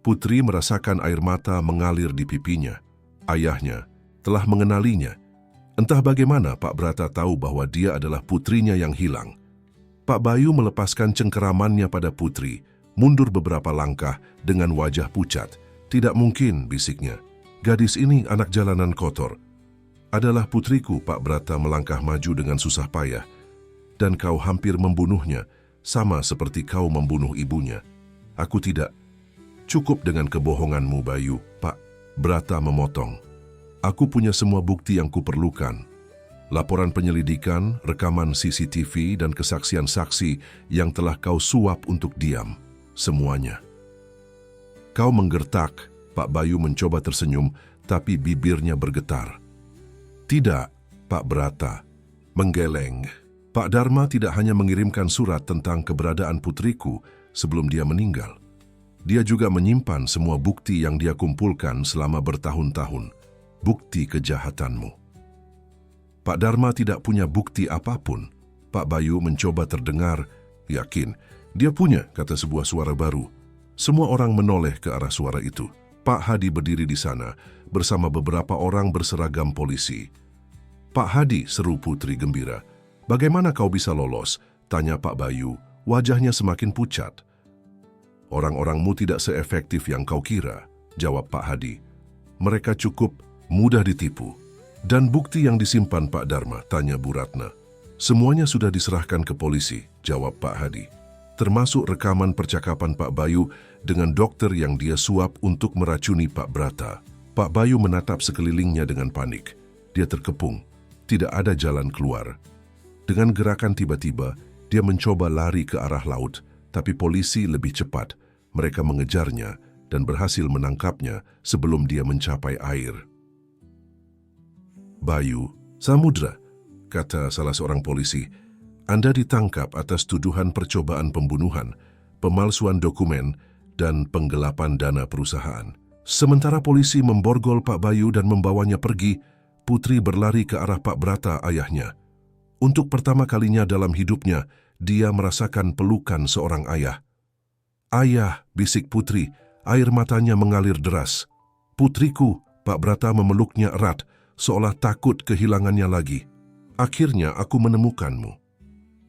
Putri merasakan air mata mengalir di pipinya. Ayahnya telah mengenalinya. Entah bagaimana Pak Brata tahu bahwa dia adalah putrinya yang hilang. Pak Bayu melepaskan cengkeramannya pada Putri, mundur beberapa langkah dengan wajah pucat. Tidak mungkin, bisiknya. Gadis ini anak jalanan kotor. Adalah putriku, Pak Brata melangkah maju dengan susah payah. Dan kau hampir membunuhnya, sama seperti kau membunuh ibunya. Aku tidak. Cukup dengan kebohonganmu, Bayu, Pak Brata memotong. Aku punya semua bukti yang kuperlukan. Laporan penyelidikan, rekaman CCTV, dan kesaksian saksi yang telah kau suap untuk diam. Semuanya. Kau menggertak, Pak Bayu mencoba tersenyum, tapi bibirnya bergetar. Tidak, Pak Brata. Menggeleng. Pak Dharma tidak hanya mengirimkan surat tentang keberadaan putriku sebelum dia meninggal. Dia juga menyimpan semua bukti yang dia kumpulkan selama bertahun-tahun. Bukti kejahatanmu. Pak Dharma tidak punya bukti apapun. Pak Bayu mencoba terdengar. Yakin, dia punya, kata sebuah suara baru. Semua orang menoleh ke arah suara itu. Pak Hadi berdiri di sana bersama beberapa orang berseragam polisi. Pak Hadi, seru Putri gembira. Bagaimana kau bisa lolos? Tanya Pak Bayu, wajahnya semakin pucat. Orang-orangmu tidak seefektif yang kau kira, jawab Pak Hadi. Mereka cukup mudah ditipu. Dan bukti yang disimpan Pak Dharma, tanya Bu Ratna. Semuanya sudah diserahkan ke polisi, jawab Pak Hadi. termasuk rekaman percakapan Pak Bayu dengan dokter yang dia suap untuk meracuni Pak Brata. Pak Bayu menatap sekelilingnya dengan panik. Dia terkepung, tidak ada jalan keluar. Dengan gerakan tiba-tiba, dia mencoba lari ke arah laut, tapi polisi lebih cepat. Mereka mengejarnya dan berhasil menangkapnya sebelum dia mencapai air. "Bayu, Samudra," kata salah seorang polisi, "Anda ditangkap atas tuduhan percobaan pembunuhan, pemalsuan dokumen, dan penggelapan dana perusahaan." Sementara polisi memborgol Pak Bayu dan membawanya pergi, Putri berlari ke arah Pak Brata, ayahnya. Untuk pertama kalinya dalam hidupnya, dia merasakan pelukan seorang ayah. "Ayah," bisik Putri, air matanya mengalir deras. "Putriku," Pak Brata memeluknya erat, seolah takut kehilangannya lagi. "Akhirnya aku menemukanmu."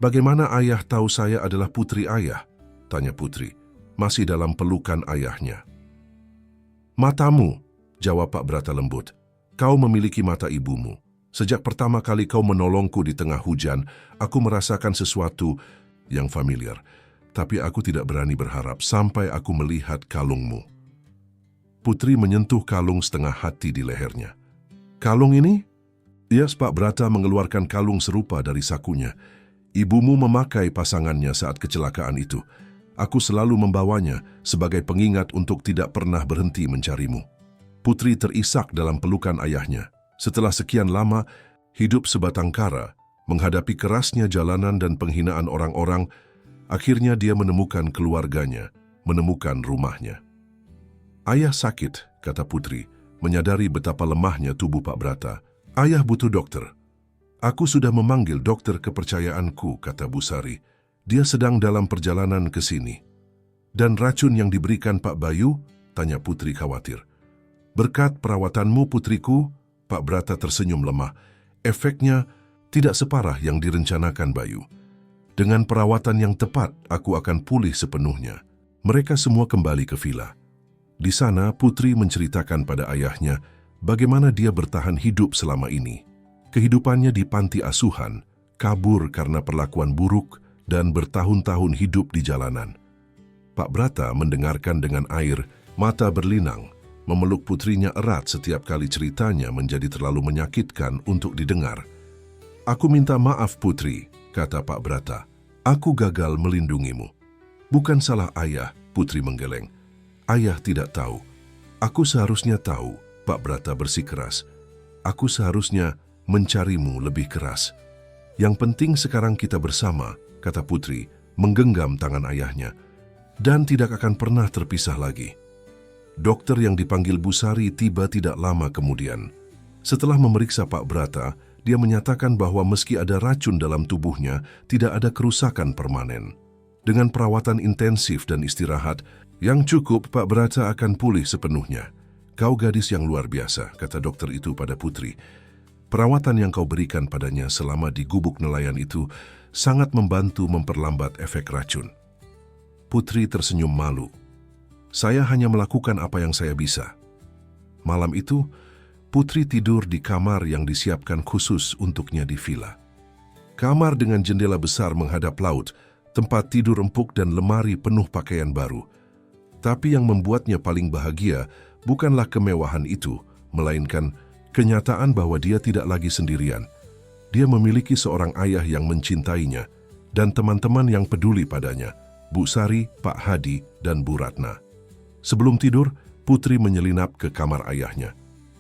"Bagaimana ayah tahu saya adalah putri ayah?" tanya Putri, masih dalam pelukan ayahnya. "Matamu," jawab Pak Brata lembut. "Kau memiliki mata ibumu. Sejak pertama kali kau menolongku di tengah hujan, aku merasakan sesuatu yang familiar. Tapi aku tidak berani berharap sampai aku melihat kalungmu." Putri menyentuh kalung setengah hati di lehernya. "Kalung ini?" Yes, Pak Brata mengeluarkan kalung serupa dari sakunya. "Ibumu memakai pasangannya saat kecelakaan itu. Aku selalu membawanya sebagai pengingat untuk tidak pernah berhenti mencarimu." Putri terisak dalam pelukan ayahnya. Setelah sekian lama, hidup sebatang kara, menghadapi kerasnya jalanan dan penghinaan orang-orang, akhirnya dia menemukan keluarganya, menemukan rumahnya. "Ayah sakit," kata Putri, menyadari betapa lemahnya tubuh Pak Brata. "Ayah butuh dokter." "Aku sudah memanggil dokter kepercayaanku," kata Bu Sari. "Dia sedang dalam perjalanan ke sini." "Dan racun yang diberikan Pak Bayu?" tanya Putri khawatir. "Berkat perawatanmu, putriku," Pak Brata tersenyum lemah, "efeknya tidak separah yang direncanakan Bayu. Dengan perawatan yang tepat, aku akan pulih sepenuhnya." Mereka semua kembali ke villa. Di sana, Putri menceritakan pada ayahnya bagaimana dia bertahan hidup selama ini. Kehidupannya di panti asuhan, kabur karena perlakuan buruk, dan bertahun-tahun hidup di jalanan. Pak Brata mendengarkan dengan air, mata berlinang, memeluk putrinya erat setiap kali ceritanya menjadi terlalu menyakitkan untuk didengar. "Aku minta maaf, Putri," kata Pak Brata. "Aku gagal melindungimu." "Bukan salah ayah," Putri menggeleng. "Ayah tidak tahu." "Aku seharusnya tahu," Pak Brata bersikeras. "Aku seharusnya mencarimu lebih keras." "Yang penting sekarang kita bersama," kata Putri, menggenggam tangan ayahnya, "dan tidak akan pernah terpisah lagi." Dokter yang dipanggil Bu Sari tiba tidak lama kemudian. Setelah memeriksa Pak Brata, dia menyatakan bahwa meski ada racun dalam tubuhnya, tidak ada kerusakan permanen. Dengan perawatan intensif dan istirahat yang cukup, Pak Brata akan pulih sepenuhnya. "Kau gadis yang luar biasa," kata dokter itu pada Putri. "Perawatan yang kau berikan padanya selama di gubuk nelayan itu sangat membantu memperlambat efek racun." Putri tersenyum malu. "Saya hanya melakukan apa yang saya bisa." Malam itu, Putri tidur di kamar yang disiapkan khusus untuknya di villa. Kamar dengan jendela besar menghadap laut, tempat tidur empuk dan lemari penuh pakaian baru. Tapi yang membuatnya paling bahagia bukanlah kemewahan itu, melainkan kenyataan bahwa dia tidak lagi sendirian. Dia memiliki seorang ayah yang mencintainya dan teman-teman yang peduli padanya, Bu Sari, Pak Hadi, dan Bu Ratna. Sebelum tidur, Putri menyelinap ke kamar ayahnya.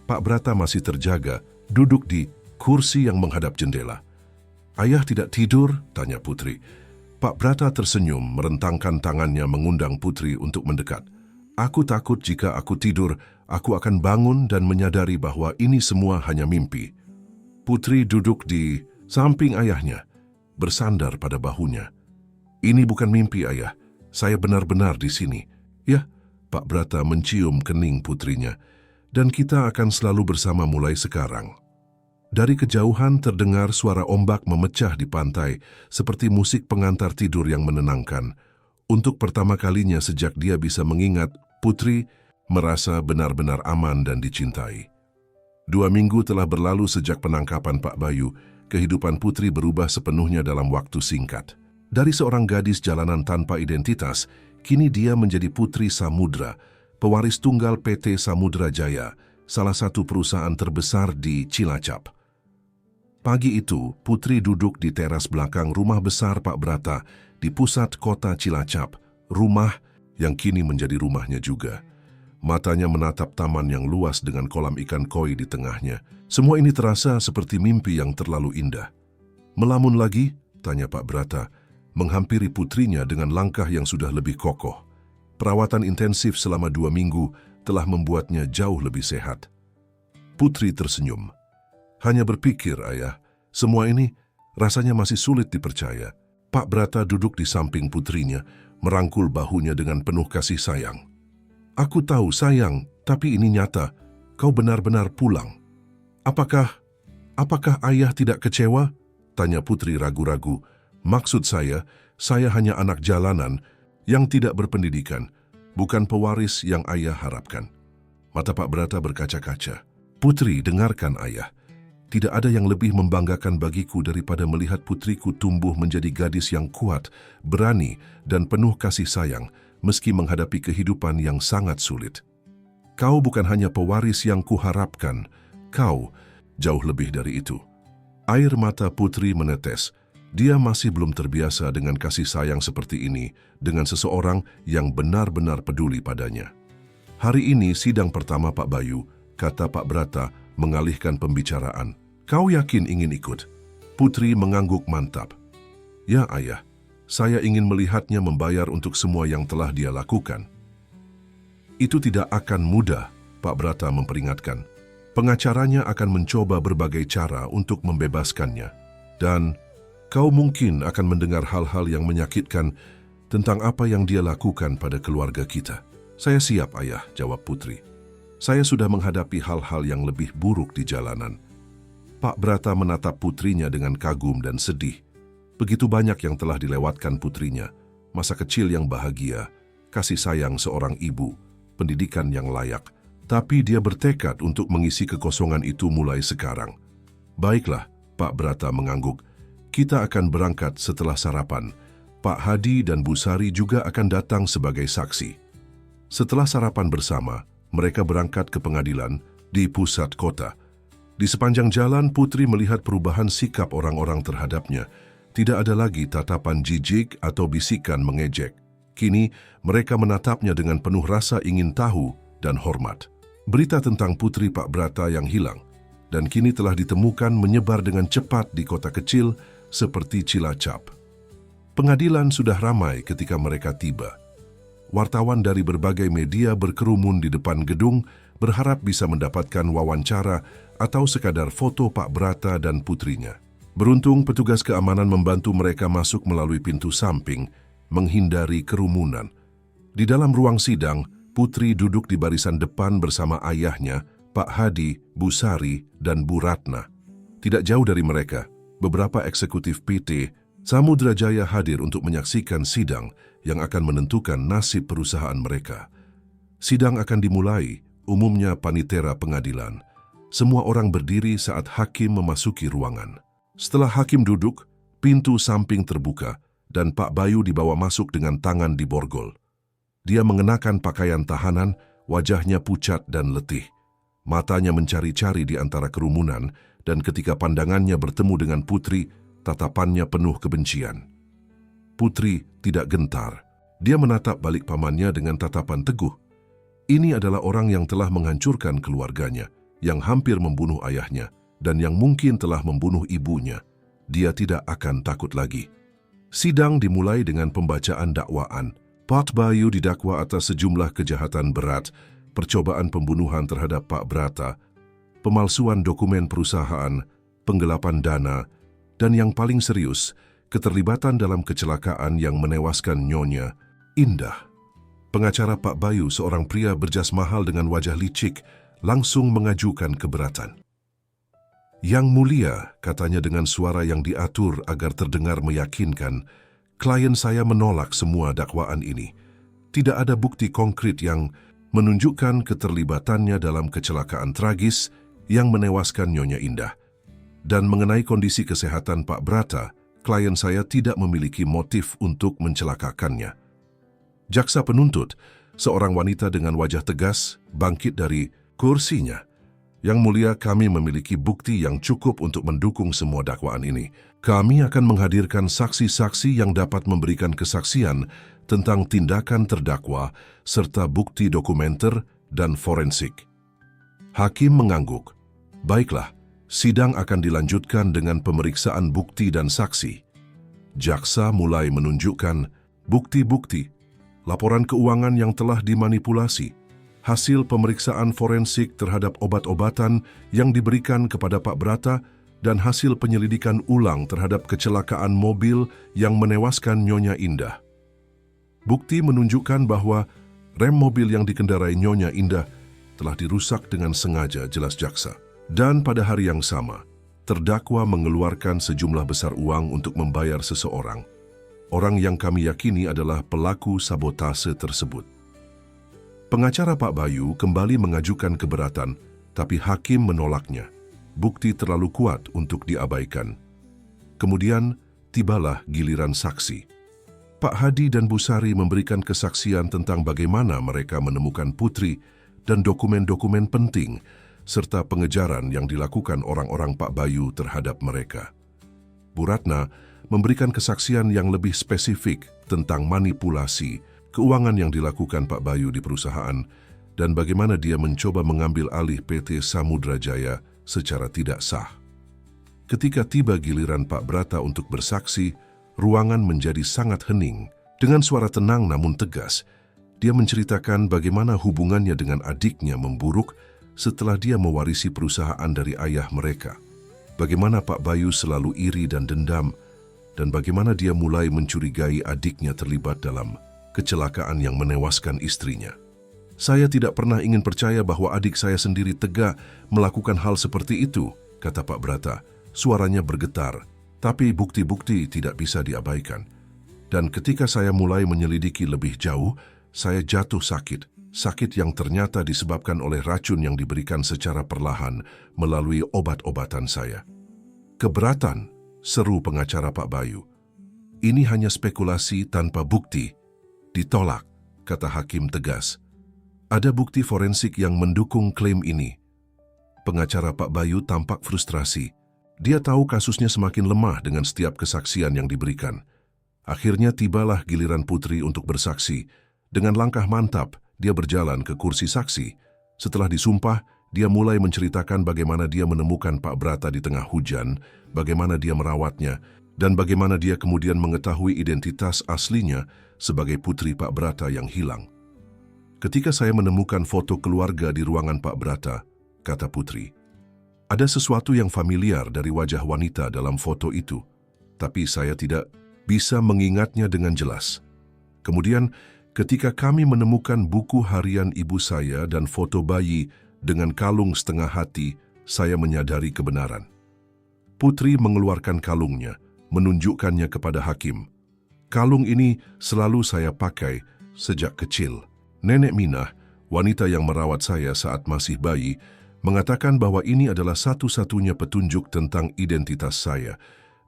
Pak Brata masih terjaga, duduk di kursi yang menghadap jendela. "Ayah tidak tidur?" tanya Putri. Pak Brata tersenyum, merentangkan tangannya mengundang Putri untuk mendekat. "Aku takut jika aku tidur, aku akan bangun dan menyadari bahwa ini semua hanya mimpi." Putri duduk di samping ayahnya, bersandar pada bahunya. "Ini bukan mimpi, Ayah. Saya benar-benar di sini." "Ya," Pak Brata mencium kening putrinya, "dan kita akan selalu bersama mulai sekarang." Dari kejauhan terdengar suara ombak memecah di pantai, seperti musik pengantar tidur yang menenangkan. Untuk pertama kalinya sejak dia bisa mengingat, Putri merasa benar-benar aman dan dicintai. 2 minggu telah berlalu sejak penangkapan Pak Bayu. Kehidupan Putri berubah sepenuhnya dalam waktu singkat. Dari seorang gadis jalanan tanpa identitas, kini dia menjadi Putri Samudra, pewaris tunggal PT Samudra Jaya, salah satu perusahaan terbesar di Cilacap. Pagi itu, Putri duduk di teras belakang rumah besar Pak Brata di pusat kota Cilacap, rumah yang kini menjadi rumahnya juga. Matanya menatap taman yang luas dengan kolam ikan koi di tengahnya. Semua ini terasa seperti mimpi yang terlalu indah. "Melamun lagi?" tanya Pak Brata, menghampiri putrinya dengan langkah yang sudah lebih kokoh. Perawatan intensif selama 2 minggu telah membuatnya jauh lebih sehat. Putri tersenyum. "Hanya berpikir, Ayah, semua ini rasanya masih sulit dipercaya." Pak Brata duduk di samping putrinya, merangkul bahunya dengan penuh kasih sayang. "Aku tahu, sayang, tapi ini nyata. Kau benar-benar pulang. Apakah Ayah tidak kecewa?" tanya Putri ragu-ragu. "Maksud saya hanya anak jalanan yang tidak berpendidikan, bukan pewaris yang Ayah harapkan." Mata Pak Brata berkaca-kaca. "Putri, dengarkan Ayah. Tidak ada yang lebih membanggakan bagiku daripada melihat putriku tumbuh menjadi gadis yang kuat, berani, dan penuh kasih sayang, meski menghadapi kehidupan yang sangat sulit. Kau bukan hanya pewaris yang kuharapkan, kau jauh lebih dari itu." Air mata Putri menetes. Dia masih belum terbiasa dengan kasih sayang seperti ini, dengan seseorang yang benar-benar peduli padanya. "Hari ini sidang pertama Pak Bayu," kata Pak Brata, mengalihkan pembicaraan. "Kau yakin ingin ikut?" Putri mengangguk mantap. "Ya Ayah, saya ingin melihatnya membayar untuk semua yang telah dia lakukan." "Itu tidak akan mudah," Pak Brata memperingatkan. "Pengacaranya akan mencoba berbagai cara untuk membebaskannya. Dan kau mungkin akan mendengar hal-hal yang menyakitkan tentang apa yang dia lakukan pada keluarga kita." "Saya siap, Ayah," jawab Putri. "Saya sudah menghadapi hal-hal yang lebih buruk di jalanan." Pak Brata menatap putrinya dengan kagum dan sedih. Begitu banyak yang telah dilewatkan putrinya, masa kecil yang bahagia, kasih sayang seorang ibu, pendidikan yang layak. Tapi dia bertekad untuk mengisi kekosongan itu mulai sekarang. "Baiklah," Pak Brata mengangguk. "Kita akan berangkat setelah sarapan. Pak Hadi dan Bu Sari juga akan datang sebagai saksi." Setelah sarapan bersama, mereka berangkat ke pengadilan di pusat kota. Di sepanjang jalan, Putri melihat perubahan sikap orang-orang terhadapnya. Tidak ada lagi tatapan jijik atau bisikan mengejek. Kini, mereka menatapnya dengan penuh rasa ingin tahu dan hormat. Berita tentang putri Pak Brata yang hilang dan kini telah ditemukan menyebar dengan cepat di kota kecil seperti Cilacap. Pengadilan sudah ramai ketika mereka tiba. Wartawan dari berbagai media berkerumun di depan gedung berharap bisa mendapatkan wawancara atau sekadar foto Pak Brata dan putrinya. Beruntung petugas keamanan membantu mereka masuk melalui pintu samping, menghindari kerumunan. Di dalam ruang sidang, Putri duduk di barisan depan bersama ayahnya, Pak Hadi, Bu Sari, dan Bu Ratna. Tidak jauh dari mereka, beberapa eksekutif PT Samudra Jaya hadir untuk menyaksikan sidang yang akan menentukan nasib perusahaan mereka. Sidang akan dimulai, umumnya panitera pengadilan. Semua orang berdiri saat hakim memasuki ruangan. Setelah hakim duduk, pintu samping terbuka dan Pak Bayu dibawa masuk dengan tangan di borgol. Dia mengenakan pakaian tahanan, wajahnya pucat dan letih. Matanya mencari-cari di antara kerumunan dan ketika pandangannya bertemu dengan Putri, tatapannya penuh kebencian. Putri tidak gentar. Dia menatap balik pamannya dengan tatapan teguh. Ini adalah orang yang telah menghancurkan keluarganya, yang hampir membunuh ayahnya, dan yang mungkin telah membunuh ibunya. Dia tidak akan takut lagi. Sidang dimulai dengan pembacaan dakwaan. Pak Bayu didakwa atas sejumlah kejahatan berat, percobaan pembunuhan terhadap Pak Brata, pemalsuan dokumen perusahaan, penggelapan dana, dan yang paling serius, keterlibatan dalam kecelakaan yang menewaskan Nyonya Indah. Pengacara Pak Bayu, seorang pria berjas mahal dengan wajah licik, langsung mengajukan keberatan. "Yang mulia," katanya dengan suara yang diatur agar terdengar meyakinkan, "klien saya menolak semua dakwaan ini. Tidak ada bukti konkret yang menunjukkan keterlibatannya dalam kecelakaan tragis yang menewaskan Nyonya Indah. Dan mengenai kondisi kesehatan Pak Brata, klien saya tidak memiliki motif untuk mencelakakannya. Jaksa penuntut, seorang wanita dengan wajah tegas, bangkit dari kursinya. Yang mulia, kami memiliki bukti yang cukup untuk mendukung semua dakwaan ini. Kami akan menghadirkan saksi-saksi yang dapat memberikan kesaksian tentang tindakan terdakwa serta bukti dokumenter dan forensik. Hakim mengangguk. Baiklah, sidang akan dilanjutkan dengan pemeriksaan bukti dan saksi. Jaksa mulai menunjukkan bukti-bukti, laporan keuangan yang telah dimanipulasi, hasil pemeriksaan forensik terhadap obat-obatan yang diberikan kepada Pak Brata, dan hasil penyelidikan ulang terhadap kecelakaan mobil yang menewaskan Nyonya Indah. Bukti menunjukkan bahwa rem mobil yang dikendarai Nyonya Indah telah dirusak dengan sengaja, jelas jaksa. Dan pada hari yang sama, terdakwa mengeluarkan sejumlah besar uang untuk membayar seseorang. Orang yang kami yakini adalah pelaku sabotase tersebut. Pengacara Pak Bayu kembali mengajukan keberatan, tapi hakim menolaknya. Bukti terlalu kuat untuk diabaikan. Kemudian, tibalah giliran saksi. Pak Hadi dan Bu Sari memberikan kesaksian tentang bagaimana mereka menemukan Putri dan dokumen-dokumen penting, serta pengejaran yang dilakukan orang-orang Pak Bayu terhadap mereka. Bu Ratna memberikan kesaksian yang lebih spesifik tentang manipulasi keuangan yang dilakukan Pak Bayu di perusahaan dan bagaimana dia mencoba mengambil alih PT Samudra Jaya secara tidak sah. Ketika tiba giliran Pak Brata untuk bersaksi, ruangan menjadi sangat hening. Dengan suara tenang namun tegas, dia menceritakan bagaimana hubungannya dengan adiknya memburuk setelah dia mewarisi perusahaan dari ayah mereka. Bagaimana Pak Bayu selalu iri dan dendam, dan bagaimana dia mulai mencurigai adiknya terlibat dalam kecelakaan yang menewaskan istrinya. Saya tidak pernah ingin percaya bahwa adik saya sendiri tega melakukan hal seperti itu, kata Pak Brata. Suaranya bergetar, tapi bukti-bukti tidak bisa diabaikan. Dan ketika saya mulai menyelidiki lebih jauh, saya jatuh sakit. Sakit yang ternyata disebabkan oleh racun yang diberikan secara perlahan melalui obat-obatan saya. Keberatan, seru pengacara Pak Bayu. Ini hanya spekulasi tanpa bukti. Ditolak, kata hakim tegas. Ada bukti forensik yang mendukung klaim ini. Pengacara Pak Bayu tampak frustrasi. Dia tahu kasusnya semakin lemah dengan setiap kesaksian yang diberikan. Akhirnya tibalah giliran Putri untuk bersaksi. Dengan langkah mantap, dia berjalan ke kursi saksi. Setelah disumpah, dia mulai menceritakan bagaimana dia menemukan Pak Brata di tengah hujan, bagaimana dia merawatnya, dan bagaimana dia kemudian mengetahui identitas aslinya sebagai putri Pak Brata yang hilang. Ketika saya menemukan foto keluarga di ruangan Pak Brata, kata Putri, ada sesuatu yang familiar dari wajah wanita dalam foto itu, tapi saya tidak bisa mengingatnya dengan jelas. Kemudian, ketika kami menemukan buku harian ibu saya dan foto bayi dengan kalung setengah hati, saya menyadari kebenaran. Putri mengeluarkan kalungnya, menunjukkannya kepada hakim. Kalung ini selalu saya pakai sejak kecil. Nenek Minah, wanita yang merawat saya saat masih bayi, mengatakan bahwa ini adalah satu-satunya petunjuk tentang identitas saya.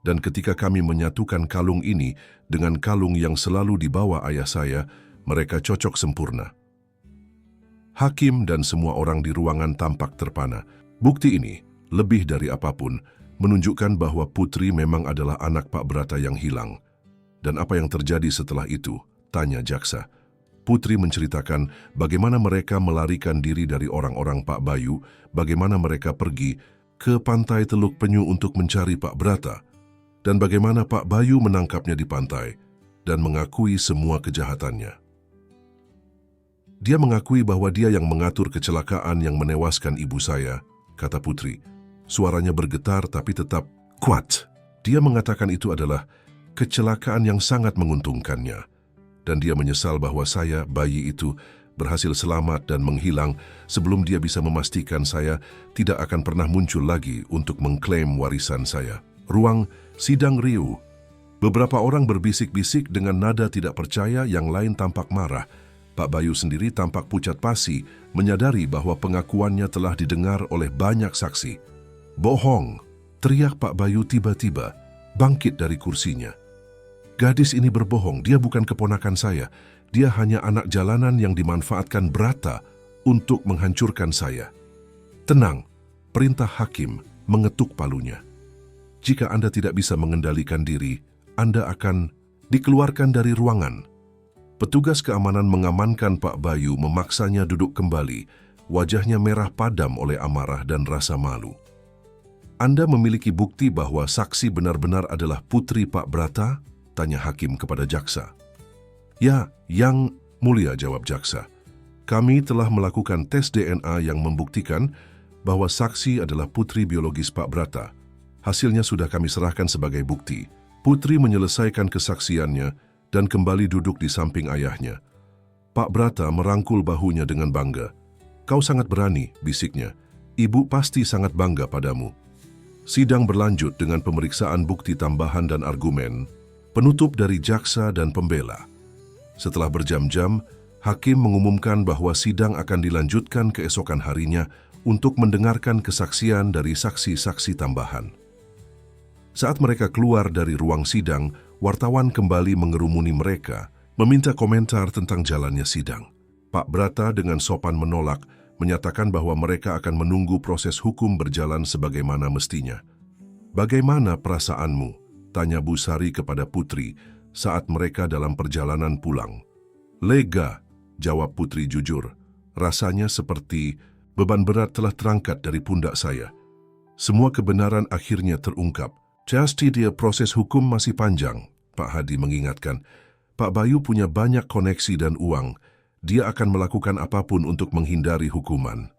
Dan ketika kami menyatukan kalung ini dengan kalung yang selalu dibawa ayah saya, mereka cocok sempurna. Hakim dan semua orang di ruangan tampak terpana. Bukti ini, lebih dari apapun, menunjukkan bahwa Putri memang adalah anak Pak Brata yang hilang. Dan apa yang terjadi setelah itu? Tanya jaksa. Putri menceritakan bagaimana mereka melarikan diri dari orang-orang Pak Bayu, bagaimana mereka pergi ke pantai Teluk Penyu untuk mencari Pak Brata, dan bagaimana Pak Bayu menangkapnya di pantai dan mengakui semua kejahatannya. Dia mengakui bahwa dia yang mengatur kecelakaan yang menewaskan ibu saya, kata Putri. Suaranya bergetar tapi tetap kuat. Dia mengatakan itu adalah kecelakaan yang sangat menguntungkannya. Dan dia menyesal bahwa saya, bayi itu, berhasil selamat dan menghilang sebelum dia bisa memastikan saya tidak akan pernah muncul lagi untuk mengklaim warisan saya. Ruang sidang riuh. Beberapa orang berbisik-bisik dengan nada tidak percaya, yang lain tampak marah. Pak Bayu sendiri tampak pucat pasi, menyadari bahwa pengakuannya telah didengar oleh banyak saksi. Bohong, teriak Pak Bayu tiba-tiba. bangkit dari kursinya. Gadis ini berbohong, dia bukan keponakan saya. Dia hanya anak jalanan yang dimanfaatkan Brata untuk menghancurkan saya. Tenang, perintah hakim mengetuk palunya. Jika Anda tidak bisa mengendalikan diri, Anda akan dikeluarkan dari ruangan. Petugas keamanan mengamankan Pak Bayu, memaksanya duduk kembali. Wajahnya merah padam oleh amarah dan rasa malu. Anda memiliki bukti bahwa saksi benar-benar adalah putri Pak Brata? Tanya hakim kepada jaksa. Ya, Yang Mulia, jawab jaksa. Kami telah melakukan tes DNA yang membuktikan bahwa saksi adalah putri biologis Pak Brata. Hasilnya sudah kami serahkan sebagai bukti. Putri menyelesaikan kesaksiannya dan kembali duduk di samping ayahnya. Pak Brata merangkul bahunya dengan bangga. Kau sangat berani, bisiknya. Ibu pasti sangat bangga padamu. Sidang berlanjut dengan pemeriksaan bukti tambahan dan argumen, penutup dari jaksa dan pembela. Setelah berjam-jam, hakim mengumumkan bahwa sidang akan dilanjutkan keesokan harinya untuk mendengarkan kesaksian dari saksi-saksi tambahan. Saat mereka keluar dari ruang sidang, wartawan kembali mengerumuni mereka, meminta komentar tentang jalannya sidang. Pak Brata dengan sopan menolak, menyatakan bahwa mereka akan menunggu proses hukum berjalan sebagaimana mestinya. "Bagaimana perasaanmu?" tanya Bu Sari kepada Putri saat mereka dalam perjalanan pulang. "Lega," jawab Putri jujur. "Rasanya seperti beban berat telah terangkat dari pundak saya. Semua kebenaran akhirnya terungkap. Pasti dia proses hukum masih panjang," Pak Hadi mengingatkan. "Pak Bayu punya banyak koneksi dan uang. Dia akan melakukan apapun untuk menghindari hukuman."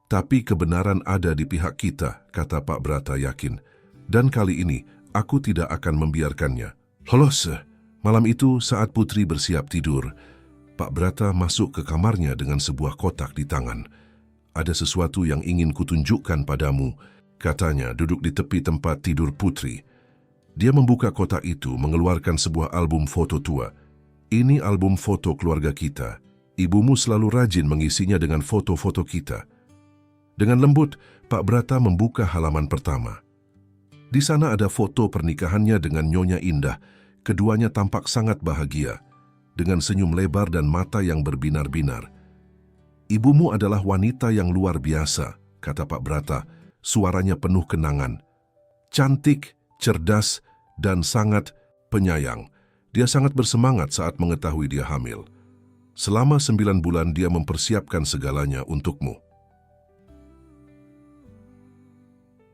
"Tapi kebenaran ada di pihak kita," kata Pak Brata yakin. "Dan kali ini, aku tidak akan membiarkannya." Lolos. Malam itu saat Putri bersiap tidur, Pak Brata masuk ke kamarnya dengan sebuah kotak di tangan. "Ada sesuatu yang ingin kutunjukkan padamu," katanya duduk di tepi tempat tidur Putri. Dia membuka kotak itu, mengeluarkan sebuah album foto tua. "Ini album foto keluarga kita. Ibumu selalu rajin mengisinya dengan foto-foto kita." Dengan lembut, Pak Brata membuka halaman pertama. Di sana ada foto pernikahannya dengan Nyonya Indah. Keduanya tampak sangat bahagia, dengan senyum lebar dan mata yang berbinar-binar. "Ibumu adalah wanita yang luar biasa," kata Pak Brata, suaranya penuh kenangan. "Cantik, cerdas, dan sangat penyayang. Dia sangat bersemangat saat mengetahui dia hamil. Selama 9 bulan dia mempersiapkan segalanya untukmu."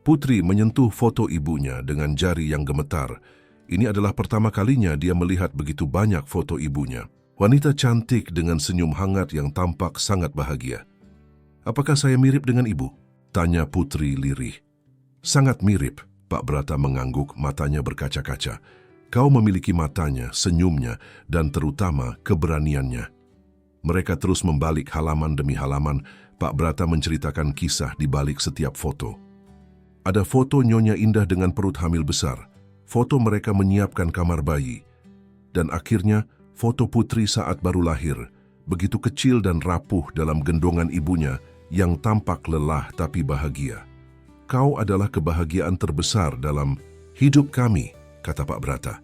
Putri menyentuh foto ibunya dengan jari yang gemetar. Ini adalah pertama kalinya dia melihat begitu banyak foto ibunya. Wanita cantik dengan senyum hangat yang tampak sangat bahagia. "Apakah saya mirip dengan ibu?" tanya Putri lirih. "Sangat mirip," Pak Brata mengangguk, matanya berkaca-kaca. "Kau memiliki matanya, senyumnya, dan terutama keberaniannya." Mereka terus membalik halaman demi halaman. Pak Brata menceritakan kisah di balik setiap foto. Ada foto Nyonya Indah dengan perut hamil besar, foto mereka menyiapkan kamar bayi, dan akhirnya foto Putri saat baru lahir, begitu kecil dan rapuh dalam gendongan ibunya yang tampak lelah tapi bahagia. "Kau adalah kebahagiaan terbesar dalam hidup kami," kata Pak Brata.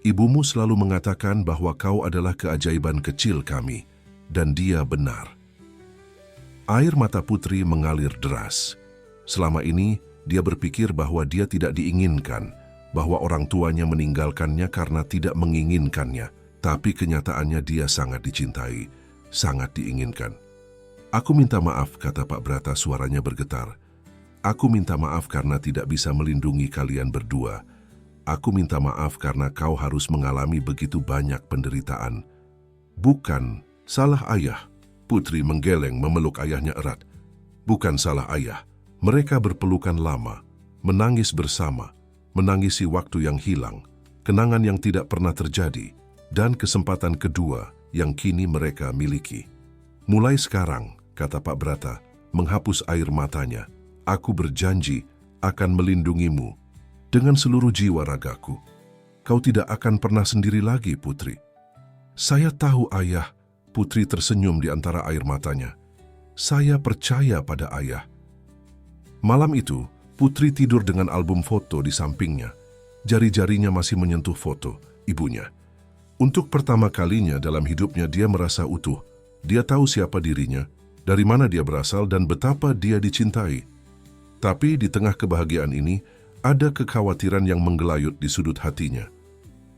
"Ibumu selalu mengatakan bahwa kau adalah keajaiban kecil kami, dan dia benar." Air mata Putri mengalir deras. Selama ini, dia berpikir bahwa dia tidak diinginkan, bahwa orang tuanya meninggalkannya karena tidak menginginkannya. Tapi kenyataannya dia sangat dicintai, sangat diinginkan. "Aku minta maaf," kata Pak Brata, suaranya bergetar. "Aku minta maaf karena tidak bisa melindungi kalian berdua. Aku minta maaf karena kau harus mengalami begitu banyak penderitaan." "Bukan salah ayah." Putri menggeleng memeluk ayahnya erat. "Bukan salah ayah. Mereka berpelukan lama, menangis bersama, menangisi waktu yang hilang, kenangan yang tidak pernah terjadi, dan kesempatan kedua yang kini mereka miliki. Mulai sekarang," kata Pak Brata, menghapus air matanya, "aku berjanji akan melindungimu dengan seluruh jiwa ragaku. Kau tidak akan pernah sendiri lagi, Putri." "Saya tahu, Ayah." Putri tersenyum di antara air matanya. "Saya percaya pada Ayah." Malam itu, Putri tidur dengan album foto di sampingnya. Jari-jarinya masih menyentuh foto ibunya. Untuk pertama kalinya dalam hidupnya dia merasa utuh. Dia tahu siapa dirinya, dari mana dia berasal dan betapa dia dicintai. Tapi di tengah kebahagiaan ini, ada kekhawatiran yang menggelayut di sudut hatinya.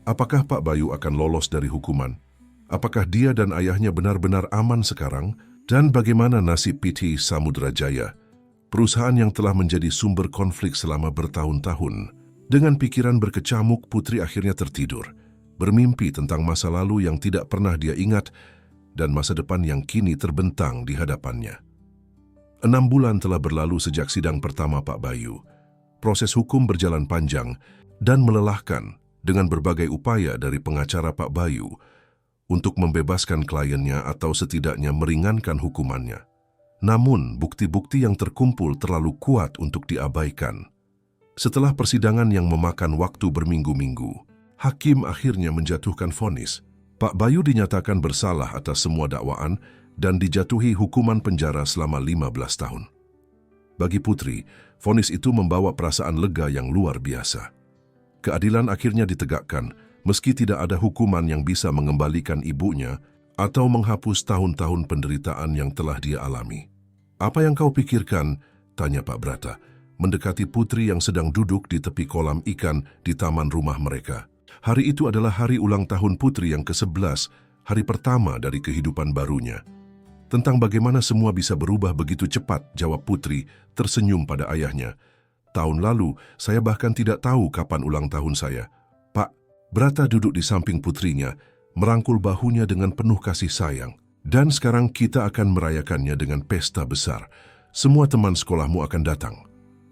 Apakah Pak Bayu akan lolos dari hukuman? Apakah dia dan ayahnya benar-benar aman sekarang? Dan bagaimana nasib PT Samudra Jaya, perusahaan yang telah menjadi sumber konflik selama bertahun-tahun? Dengan pikiran berkecamuk, Putri akhirnya tertidur, bermimpi tentang masa lalu yang tidak pernah dia ingat dan masa depan yang kini terbentang di hadapannya. 6 bulan telah berlalu sejak sidang pertama Pak Bayu. Proses hukum berjalan panjang dan melelahkan dengan berbagai upaya dari pengacara Pak Bayu untuk membebaskan kliennya atau setidaknya meringankan hukumannya. Namun, bukti-bukti yang terkumpul terlalu kuat untuk diabaikan. Setelah persidangan yang memakan waktu berminggu-minggu, hakim akhirnya menjatuhkan vonis. Pak Bayu dinyatakan bersalah atas semua dakwaan dan dijatuhi hukuman penjara selama 15 tahun. Bagi Putri, vonis itu membawa perasaan lega yang luar biasa. Keadilan akhirnya ditegakkan, meski tidak ada hukuman yang bisa mengembalikan ibunya atau menghapus tahun-tahun penderitaan yang telah dia alami. "Apa yang kau pikirkan?" tanya Pak Brata, mendekati Putri yang sedang duduk di tepi kolam ikan di taman rumah mereka. Hari itu adalah hari ulang tahun Putri yang ke-11, hari pertama dari kehidupan barunya. Tentang bagaimana semua bisa berubah begitu cepat, jawab Putri, tersenyum pada ayahnya. "Tahun lalu, saya bahkan tidak tahu kapan ulang tahun saya." Pak Brata duduk di samping putrinya, merangkul bahunya dengan penuh kasih sayang. "Dan sekarang kita akan merayakannya dengan pesta besar. Semua teman sekolahmu akan datang."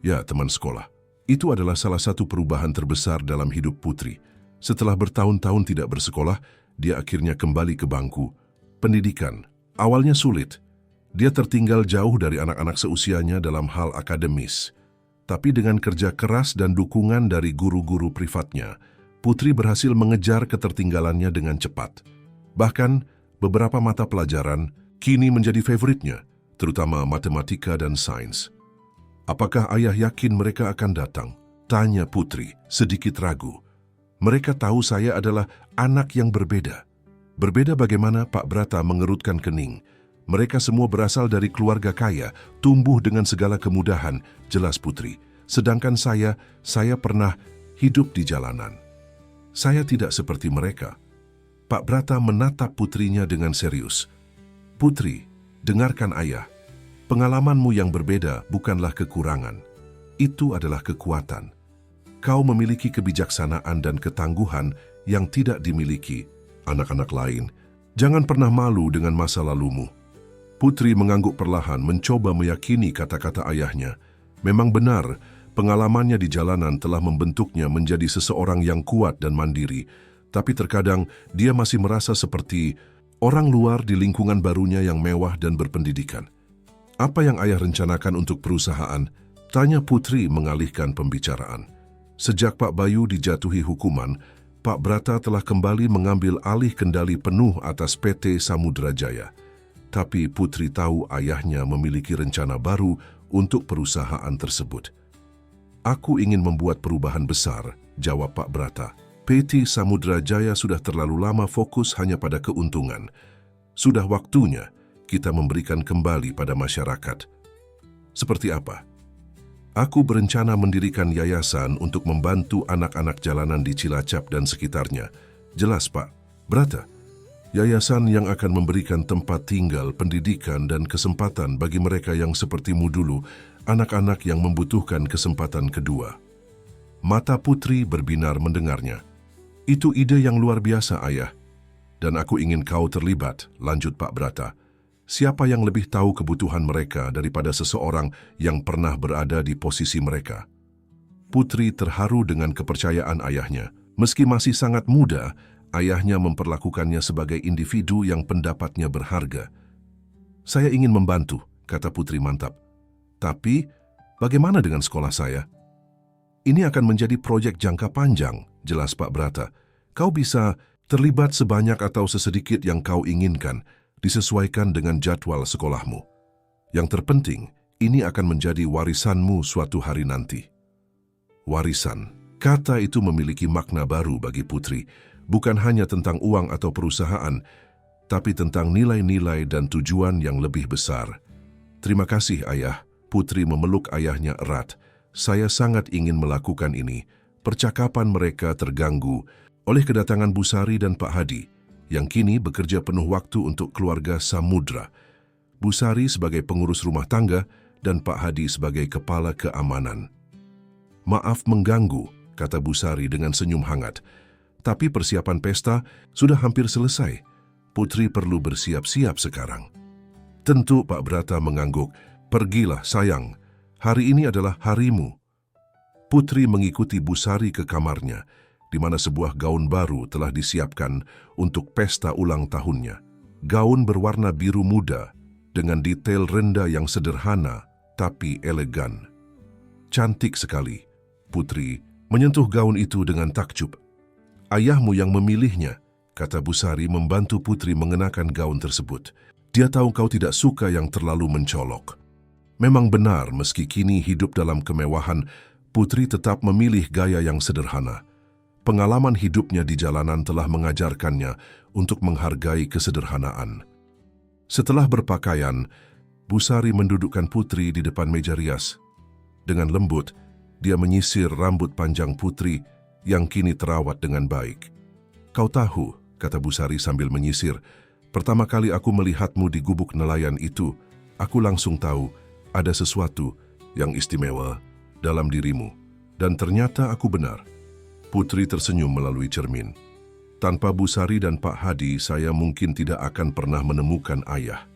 Ya, teman sekolah. Itu adalah salah satu perubahan terbesar dalam hidup Putri. Setelah bertahun-tahun tidak bersekolah, dia akhirnya kembali ke bangku pendidikan. Awalnya sulit. Dia tertinggal jauh dari anak-anak seusianya dalam hal akademis. Tapi dengan kerja keras dan dukungan dari guru-guru privatnya, Putri berhasil mengejar ketertinggalannya dengan cepat. Bahkan, beberapa mata pelajaran kini menjadi favoritnya, terutama matematika dan sains. "Apakah ayah yakin mereka akan datang?" tanya Putri, sedikit ragu. "Mereka tahu saya adalah anak yang berbeda." "Berbeda bagaimana?" Pak Brata mengerutkan kening. "Mereka semua berasal dari keluarga kaya, tumbuh dengan segala kemudahan," jelas Putri. "Sedangkan saya pernah hidup di jalanan. Saya tidak seperti mereka." Pak Brata menatap putrinya dengan serius. "Putri, dengarkan ayah. Pengalamanmu yang berbeda bukanlah kekurangan. Itu adalah kekuatan. Kau memiliki kebijaksanaan dan ketangguhan yang tidak dimiliki anak-anak lain. Jangan pernah malu dengan masa lalumu." Putri mengangguk perlahan, mencoba meyakini kata-kata ayahnya. Memang benar, pengalamannya di jalanan telah membentuknya menjadi seseorang yang kuat dan mandiri. Tapi terkadang dia masih merasa seperti orang luar di lingkungan barunya yang mewah dan berpendidikan. "Apa yang ayah rencanakan untuk perusahaan?" tanya Putri mengalihkan pembicaraan. Sejak Pak Bayu dijatuhi hukuman, Pak Brata telah kembali mengambil alih kendali penuh atas PT Samudra Jaya. Tapi Putri tahu ayahnya memiliki rencana baru untuk perusahaan tersebut. "Aku ingin membuat perubahan besar," jawab Pak Brata. "PT Samudra Jaya sudah terlalu lama fokus hanya pada keuntungan. Sudah waktunya kita memberikan kembali pada masyarakat." "Seperti apa?" "Aku berencana mendirikan yayasan untuk membantu anak-anak jalanan di Cilacap dan sekitarnya." "Jelas, Pak Brata. Yayasan yang akan memberikan tempat tinggal, pendidikan, dan kesempatan bagi mereka yang sepertimu dulu, anak-anak yang membutuhkan kesempatan kedua." Mata Putri berbinar mendengarnya. "Itu ide yang luar biasa, ayah. Dan aku ingin kau terlibat," lanjut Pak Brata. "Siapa yang lebih tahu kebutuhan mereka daripada seseorang yang pernah berada di posisi mereka?" Putri terharu dengan kepercayaan ayahnya. Meski masih sangat muda, ayahnya memperlakukannya sebagai individu yang pendapatnya berharga. "Saya ingin membantu," kata Putri mantap. "Tapi, bagaimana dengan sekolah saya?" "Ini akan menjadi proyek jangka panjang," jelas Pak Brata. "Kau bisa terlibat sebanyak atau sesedikit yang kau inginkan, disesuaikan dengan jadwal sekolahmu. Yang terpenting, ini akan menjadi warisanmu suatu hari nanti." Warisan. Kata itu memiliki makna baru bagi Putri, bukan hanya tentang uang atau perusahaan, tapi tentang nilai-nilai dan tujuan yang lebih besar. Terima kasih, Ayah. Putri memeluk ayahnya erat. Saya sangat ingin melakukan ini. Percakapan mereka terganggu oleh kedatangan Bu Sari dan Pak Hadi, yang kini bekerja penuh waktu untuk keluarga Samudra. Bu Sari sebagai pengurus rumah tangga dan Pak Hadi sebagai kepala keamanan. Maaf mengganggu, kata Bu Sari dengan senyum hangat. Tapi persiapan pesta sudah hampir selesai. Putri perlu bersiap-siap sekarang. Tentu, Pak Brata mengangguk. Pergilah, sayang. Hari ini adalah harimu. Putri mengikuti Bu Sari ke kamarnya, di mana sebuah gaun baru telah disiapkan untuk pesta ulang tahunnya. Gaun berwarna biru muda, dengan detail rendah yang sederhana, tapi elegan. Cantik sekali. Putri menyentuh gaun itu dengan takjub. Ayahmu yang memilihnya, kata Bu Sari membantu Putri mengenakan gaun tersebut. Dia tahu kau tidak suka yang terlalu mencolok. Memang benar, meski kini hidup dalam kemewahan, Putri tetap memilih gaya yang sederhana. Pengalaman hidupnya di jalanan telah mengajarkannya untuk menghargai kesederhanaan. Setelah berpakaian, Bu Sari mendudukkan Putri di depan meja rias. Dengan lembut, dia menyisir rambut panjang Putri yang kini terawat dengan baik. Kau tahu, kata Bu Sari sambil menyisir, pertama kali aku melihatmu di gubuk nelayan itu, aku langsung tahu ada sesuatu yang istimewa dalam dirimu. Dan ternyata aku benar. Putri tersenyum melalui cermin. Tanpa Bu Sari dan Pak Hadi, saya mungkin tidak akan pernah menemukan ayah.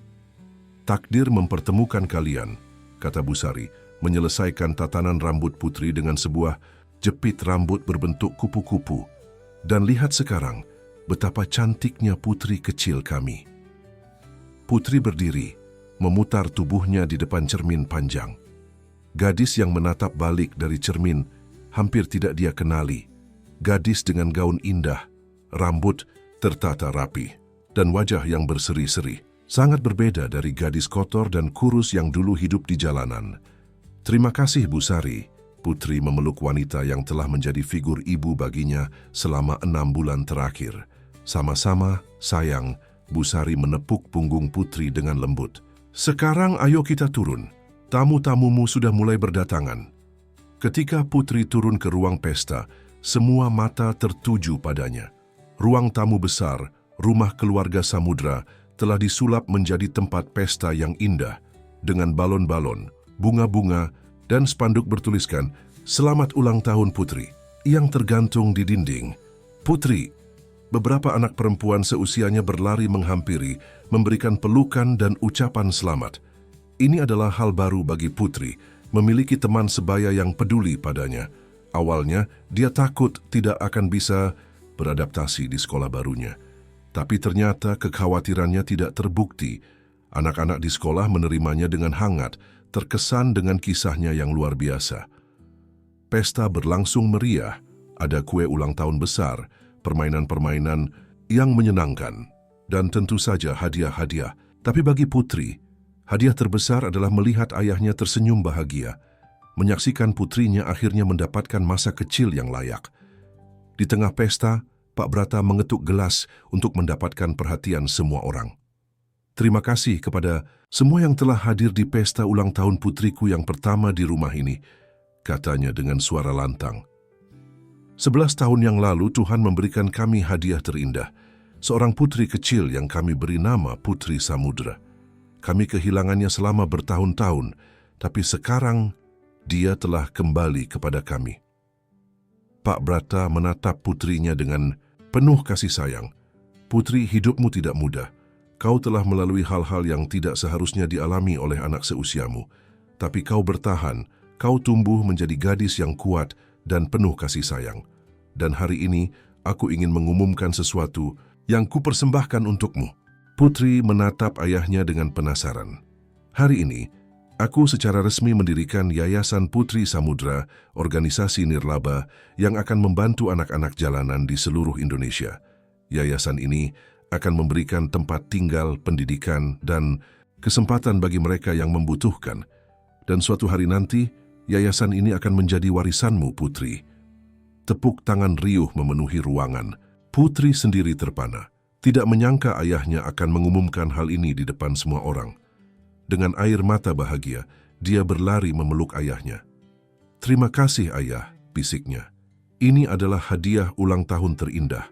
Takdir mempertemukan kalian, kata Bu Sari, menyelesaikan tatanan rambut Putri dengan sebuah jepit rambut berbentuk kupu-kupu. Dan lihat sekarang, betapa cantiknya putri kecil kami. Putri berdiri, memutar tubuhnya di depan cermin panjang. Gadis yang menatap balik dari cermin hampir tidak dia kenali. Gadis dengan gaun indah, rambut tertata rapi, dan wajah yang berseri-seri. Sangat berbeda dari gadis kotor dan kurus yang dulu hidup di jalanan. Terima kasih, Bu Sari. Putri memeluk wanita yang telah menjadi figur ibu baginya selama 6 bulan terakhir. Sama-sama, sayang, Bu Sari menepuk punggung Putri dengan lembut. Sekarang ayo kita turun. Tamu-tamumu sudah mulai berdatangan. Ketika Putri turun ke ruang pesta, semua mata tertuju padanya. Ruang tamu besar, rumah keluarga Samudra, telah disulap menjadi tempat pesta yang indah, dengan balon-balon, bunga-bunga, dan spanduk bertuliskan, "Selamat ulang tahun Putri," yang tergantung di dinding. Putri, beberapa anak perempuan seusianya berlari menghampiri, memberikan pelukan dan ucapan selamat. Ini adalah hal baru bagi Putri, memiliki teman sebaya yang peduli padanya. Awalnya, dia takut tidak akan bisa beradaptasi di sekolah barunya. Tapi ternyata kekhawatirannya tidak terbukti. Anak-anak di sekolah menerimanya dengan hangat, terkesan dengan kisahnya yang luar biasa. Pesta berlangsung meriah, ada kue ulang tahun besar, permainan-permainan yang menyenangkan, dan tentu saja hadiah-hadiah. Tapi bagi Putri, hadiah terbesar adalah melihat ayahnya tersenyum bahagia, menyaksikan putrinya akhirnya mendapatkan masa kecil yang layak. Di tengah pesta, Pak Brata mengetuk gelas untuk mendapatkan perhatian semua orang. Terima kasih kepada semua yang telah hadir di pesta ulang tahun putriku yang pertama di rumah ini, katanya dengan suara lantang. 11 tahun yang lalu Tuhan memberikan kami hadiah terindah, seorang putri kecil yang kami beri nama Putri Samudra. Kami kehilangannya selama bertahun-tahun, tapi sekarang dia telah kembali kepada kami. Pak Brata menatap putrinya dengan penuh kasih sayang. Putri, hidupmu tidak mudah. Kau telah melalui hal-hal yang tidak seharusnya dialami oleh anak seusiamu. Tapi kau bertahan, kau tumbuh menjadi gadis yang kuat dan penuh kasih sayang. Dan hari ini, aku ingin mengumumkan sesuatu yang kupersembahkan untukmu. Putri menatap ayahnya dengan penasaran. Hari ini, aku secara resmi mendirikan Yayasan Putri Samudra, organisasi nirlaba yang akan membantu anak-anak jalanan di seluruh Indonesia. Yayasan ini akan memberikan tempat tinggal, pendidikan, dan kesempatan bagi mereka yang membutuhkan. Dan suatu hari nanti, yayasan ini akan menjadi warisanmu, Putri. Tepuk tangan riuh memenuhi ruangan. Putri sendiri terpana. Tidak menyangka ayahnya akan mengumumkan hal ini di depan semua orang. Dengan air mata bahagia, dia berlari memeluk ayahnya. "Terima kasih ayah," bisiknya. "Ini adalah hadiah ulang tahun terindah.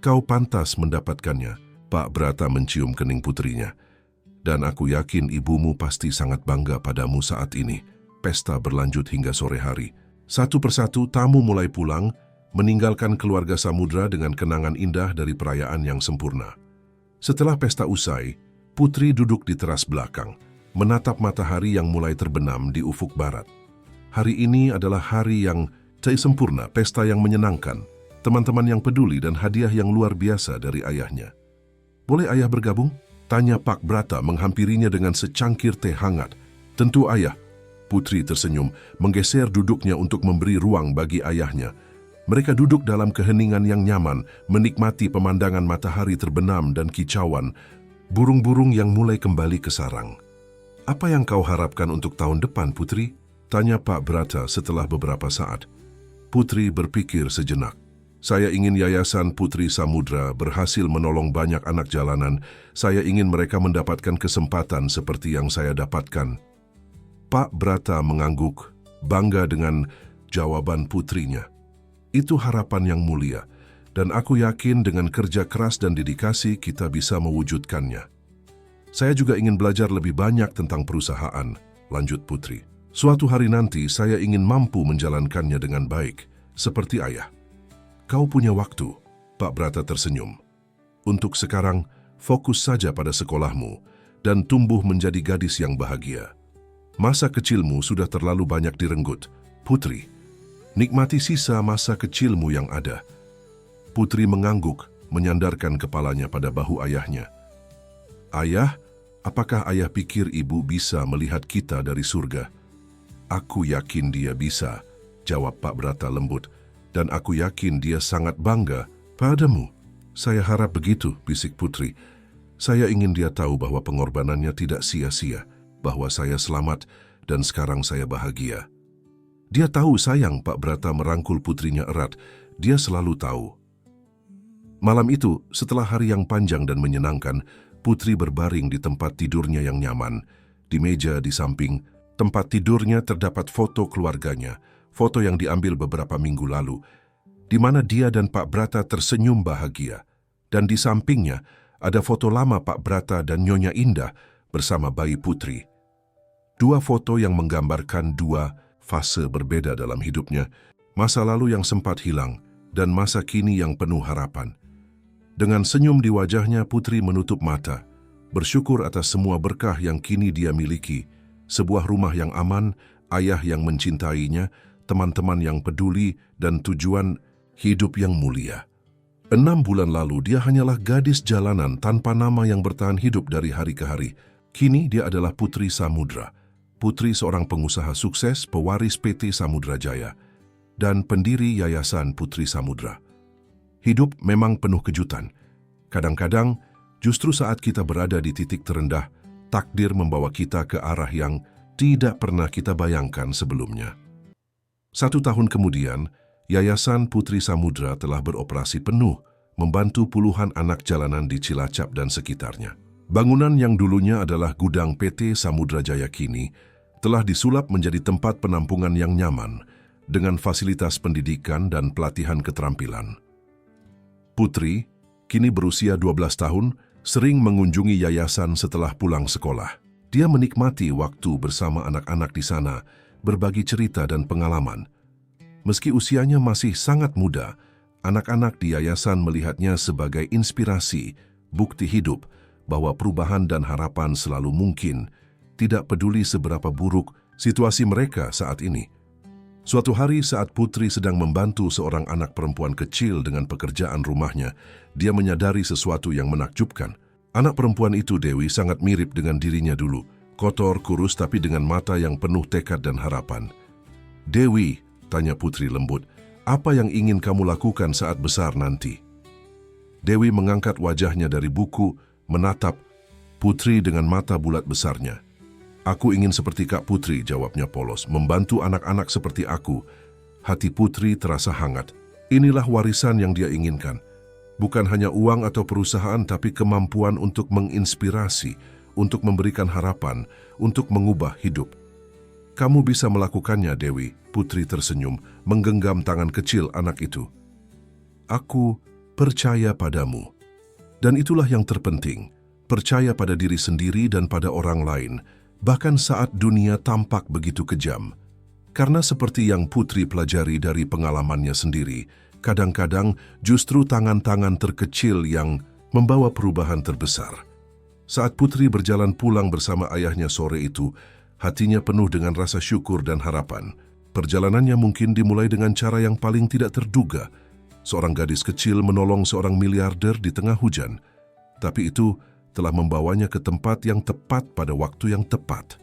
Kau pantas mendapatkannya." Pak Brata mencium kening putrinya. "Dan aku yakin ibumu pasti sangat bangga padamu saat ini." Pesta berlanjut hingga sore hari. Satu persatu tamu mulai pulang, meninggalkan keluarga Samudra dengan kenangan indah dari perayaan yang sempurna. Setelah pesta usai, Putri duduk di teras belakang, menatap matahari yang mulai terbenam di ufuk barat. Hari ini adalah hari yang sempurna, pesta yang menyenangkan, teman-teman yang peduli dan hadiah yang luar biasa dari ayahnya. "Boleh ayah bergabung?" tanya Pak Brata menghampirinya dengan secangkir teh hangat. "Tentu ayah." Putri tersenyum, menggeser duduknya untuk memberi ruang bagi ayahnya. Mereka duduk dalam keheningan yang nyaman, menikmati pemandangan matahari terbenam dan kicauan, burung-burung yang mulai kembali ke sarang. "Apa yang kau harapkan untuk tahun depan, Putri?" tanya Pak Brata setelah beberapa saat. Putri berpikir sejenak. "Saya ingin Yayasan Putri Samudra berhasil menolong banyak anak jalanan. Saya ingin mereka mendapatkan kesempatan seperti yang saya dapatkan." Pak Brata mengangguk, bangga dengan jawaban putrinya. "Itu harapan yang mulia, dan aku yakin dengan kerja keras dan dedikasi kita bisa mewujudkannya." "Saya juga ingin belajar lebih banyak tentang perusahaan," lanjut Putri. "Suatu hari nanti saya ingin mampu menjalankannya dengan baik, seperti ayah." "Kau punya waktu," Pak Brata tersenyum. "Untuk sekarang, fokus saja pada sekolahmu dan tumbuh menjadi gadis yang bahagia. Masa kecilmu sudah terlalu banyak direnggut, Putri. Nikmati sisa masa kecilmu yang ada." Putri mengangguk, menyandarkan kepalanya pada bahu ayahnya. "Ayah, apakah ayah pikir ibu bisa melihat kita dari surga?" "Aku yakin dia bisa," jawab Pak Brata lembut. "Dan aku yakin dia sangat bangga padamu." "Saya harap begitu," bisik Putri. "Saya ingin dia tahu bahwa pengorbanannya tidak sia-sia, bahwa saya selamat dan sekarang saya bahagia." "Dia tahu sayang," Pak Brata merangkul putrinya erat. "Dia selalu tahu." Malam itu, setelah hari yang panjang dan menyenangkan, Putri berbaring di tempat tidurnya yang nyaman. Di meja di samping tempat tidurnya terdapat foto keluarganya, foto yang diambil beberapa minggu lalu, di mana dia dan Pak Brata tersenyum bahagia. Dan di sampingnya ada foto lama Pak Brata dan Nyonya Indah bersama bayi Putri. Dua foto yang menggambarkan dua fase berbeda dalam hidupnya, masa lalu yang sempat hilang dan masa kini yang penuh harapan. Dengan senyum di wajahnya, Putri menutup mata, bersyukur atas semua berkah yang kini dia miliki, sebuah rumah yang aman, ayah yang mencintainya, teman-teman yang peduli, dan tujuan hidup yang mulia. 6 bulan lalu, dia hanyalah gadis jalanan tanpa nama yang bertahan hidup dari hari ke hari. Kini dia adalah Putri Samudra, putri seorang pengusaha sukses, pewaris PT Samudra Jaya, dan pendiri Yayasan Putri Samudra. Hidup memang penuh kejutan. Kadang-kadang, justru saat kita berada di titik terendah, takdir membawa kita ke arah yang tidak pernah kita bayangkan sebelumnya. 1 tahun kemudian, Yayasan Putri Samudra telah beroperasi penuh, membantu puluhan anak jalanan di Cilacap dan sekitarnya. Bangunan yang dulunya adalah gudang PT Samudra Jaya kini telah disulap menjadi tempat penampungan yang nyaman dengan fasilitas pendidikan dan pelatihan keterampilan. Putri, kini berusia 12 tahun, sering mengunjungi yayasan setelah pulang sekolah. Dia menikmati waktu bersama anak-anak di sana, berbagi cerita dan pengalaman. Meski usianya masih sangat muda, anak-anak di yayasan melihatnya sebagai inspirasi, bukti hidup, bahwa perubahan dan harapan selalu mungkin, tidak peduli seberapa buruk situasi mereka saat ini. Suatu hari saat Putri sedang membantu seorang anak perempuan kecil dengan pekerjaan rumahnya, dia menyadari sesuatu yang menakjubkan. Anak perempuan itu, Dewi, sangat mirip dengan dirinya dulu, kotor, kurus, tapi dengan mata yang penuh tekad dan harapan. "Dewi," tanya Putri lembut, "apa yang ingin kamu lakukan saat besar nanti?" Dewi mengangkat wajahnya dari buku, menatap Putri dengan mata bulat besarnya. "Aku ingin seperti Kak Putri," jawabnya polos, "membantu anak-anak seperti aku. Hati Putri terasa hangat. Inilah warisan yang dia inginkan. Bukan hanya uang atau perusahaan, tapi kemampuan untuk menginspirasi, untuk memberikan harapan, untuk mengubah hidup. Kamu bisa melakukannya, Dewi. Putri tersenyum, menggenggam tangan kecil anak itu. Aku percaya padamu. Dan itulah yang terpenting, percaya pada diri sendiri dan pada orang lain, bahkan saat dunia tampak begitu kejam. Karena seperti yang Putri pelajari dari pengalamannya sendiri, kadang-kadang justru tangan-tangan terkecil yang membawa perubahan terbesar. Saat Putri berjalan pulang bersama ayahnya sore itu, hatinya penuh dengan rasa syukur dan harapan. Perjalanannya mungkin dimulai dengan cara yang paling tidak terduga. Seorang gadis kecil menolong seorang miliarder di tengah hujan. Tapi itu telah membawanya ke tempat yang tepat pada waktu yang tepat.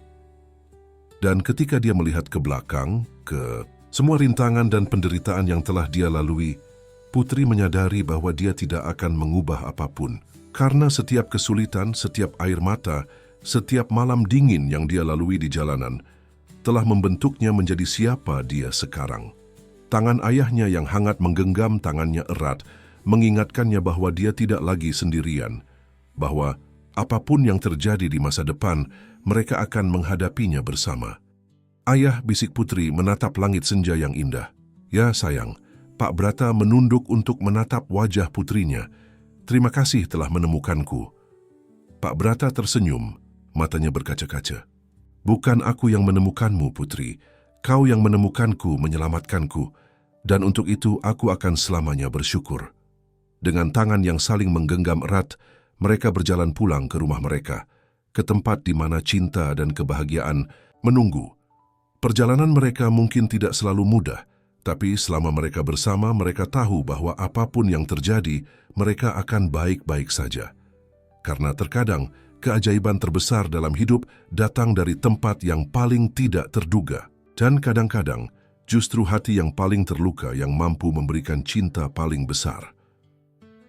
Dan ketika dia melihat ke belakang, ke semua rintangan dan penderitaan yang telah dia lalui, Putri menyadari bahwa dia tidak akan mengubah apapun. Karena setiap kesulitan, setiap air mata, setiap malam dingin yang dia lalui di jalanan, telah membentuknya menjadi siapa dia sekarang. Tangan ayahnya yang hangat menggenggam tangannya erat, mengingatkannya bahwa dia tidak lagi sendirian, bahwa apapun yang terjadi di masa depan, mereka akan menghadapinya bersama. Ayah, bisik Putri menatap langit senja yang indah. Ya sayang, Pak Brata menunduk untuk menatap wajah putrinya. Terima kasih telah menemukanku. Pak Brata tersenyum, matanya berkaca-kaca. Bukan aku yang menemukanmu, Putri. Kau yang menemukanku, menyelamatkanku. Dan untuk itu aku akan selamanya bersyukur. Dengan tangan yang saling menggenggam erat, mereka berjalan pulang ke rumah mereka, ke tempat di mana cinta dan kebahagiaan menunggu. Perjalanan mereka mungkin tidak selalu mudah, tapi selama mereka bersama, mereka tahu bahwa apapun yang terjadi, mereka akan baik-baik saja. Karena terkadang, keajaiban terbesar dalam hidup datang dari tempat yang paling tidak terduga. Dan kadang-kadang, justru hati yang paling terluka yang mampu memberikan cinta paling besar.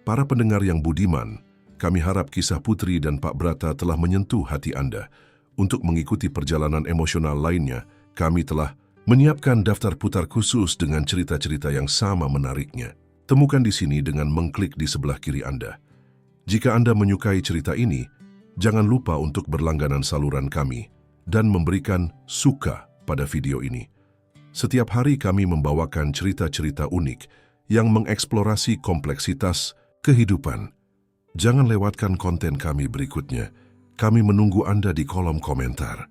Para pendengar yang budiman, kami harap kisah Putri dan Pak Brata telah menyentuh hati Anda. Untuk mengikuti perjalanan emosional lainnya, kami telah menyiapkan daftar putar khusus dengan cerita-cerita yang sama menariknya. Temukan di sini dengan mengklik di sebelah kiri Anda. Jika Anda menyukai cerita ini, jangan lupa untuk berlangganan saluran kami dan memberikan suka pada video ini. Setiap hari kami membawakan cerita-cerita unik yang mengeksplorasi kompleksitas kehidupan. Jangan lewatkan konten kami berikutnya. Kami menunggu Anda di kolom komentar.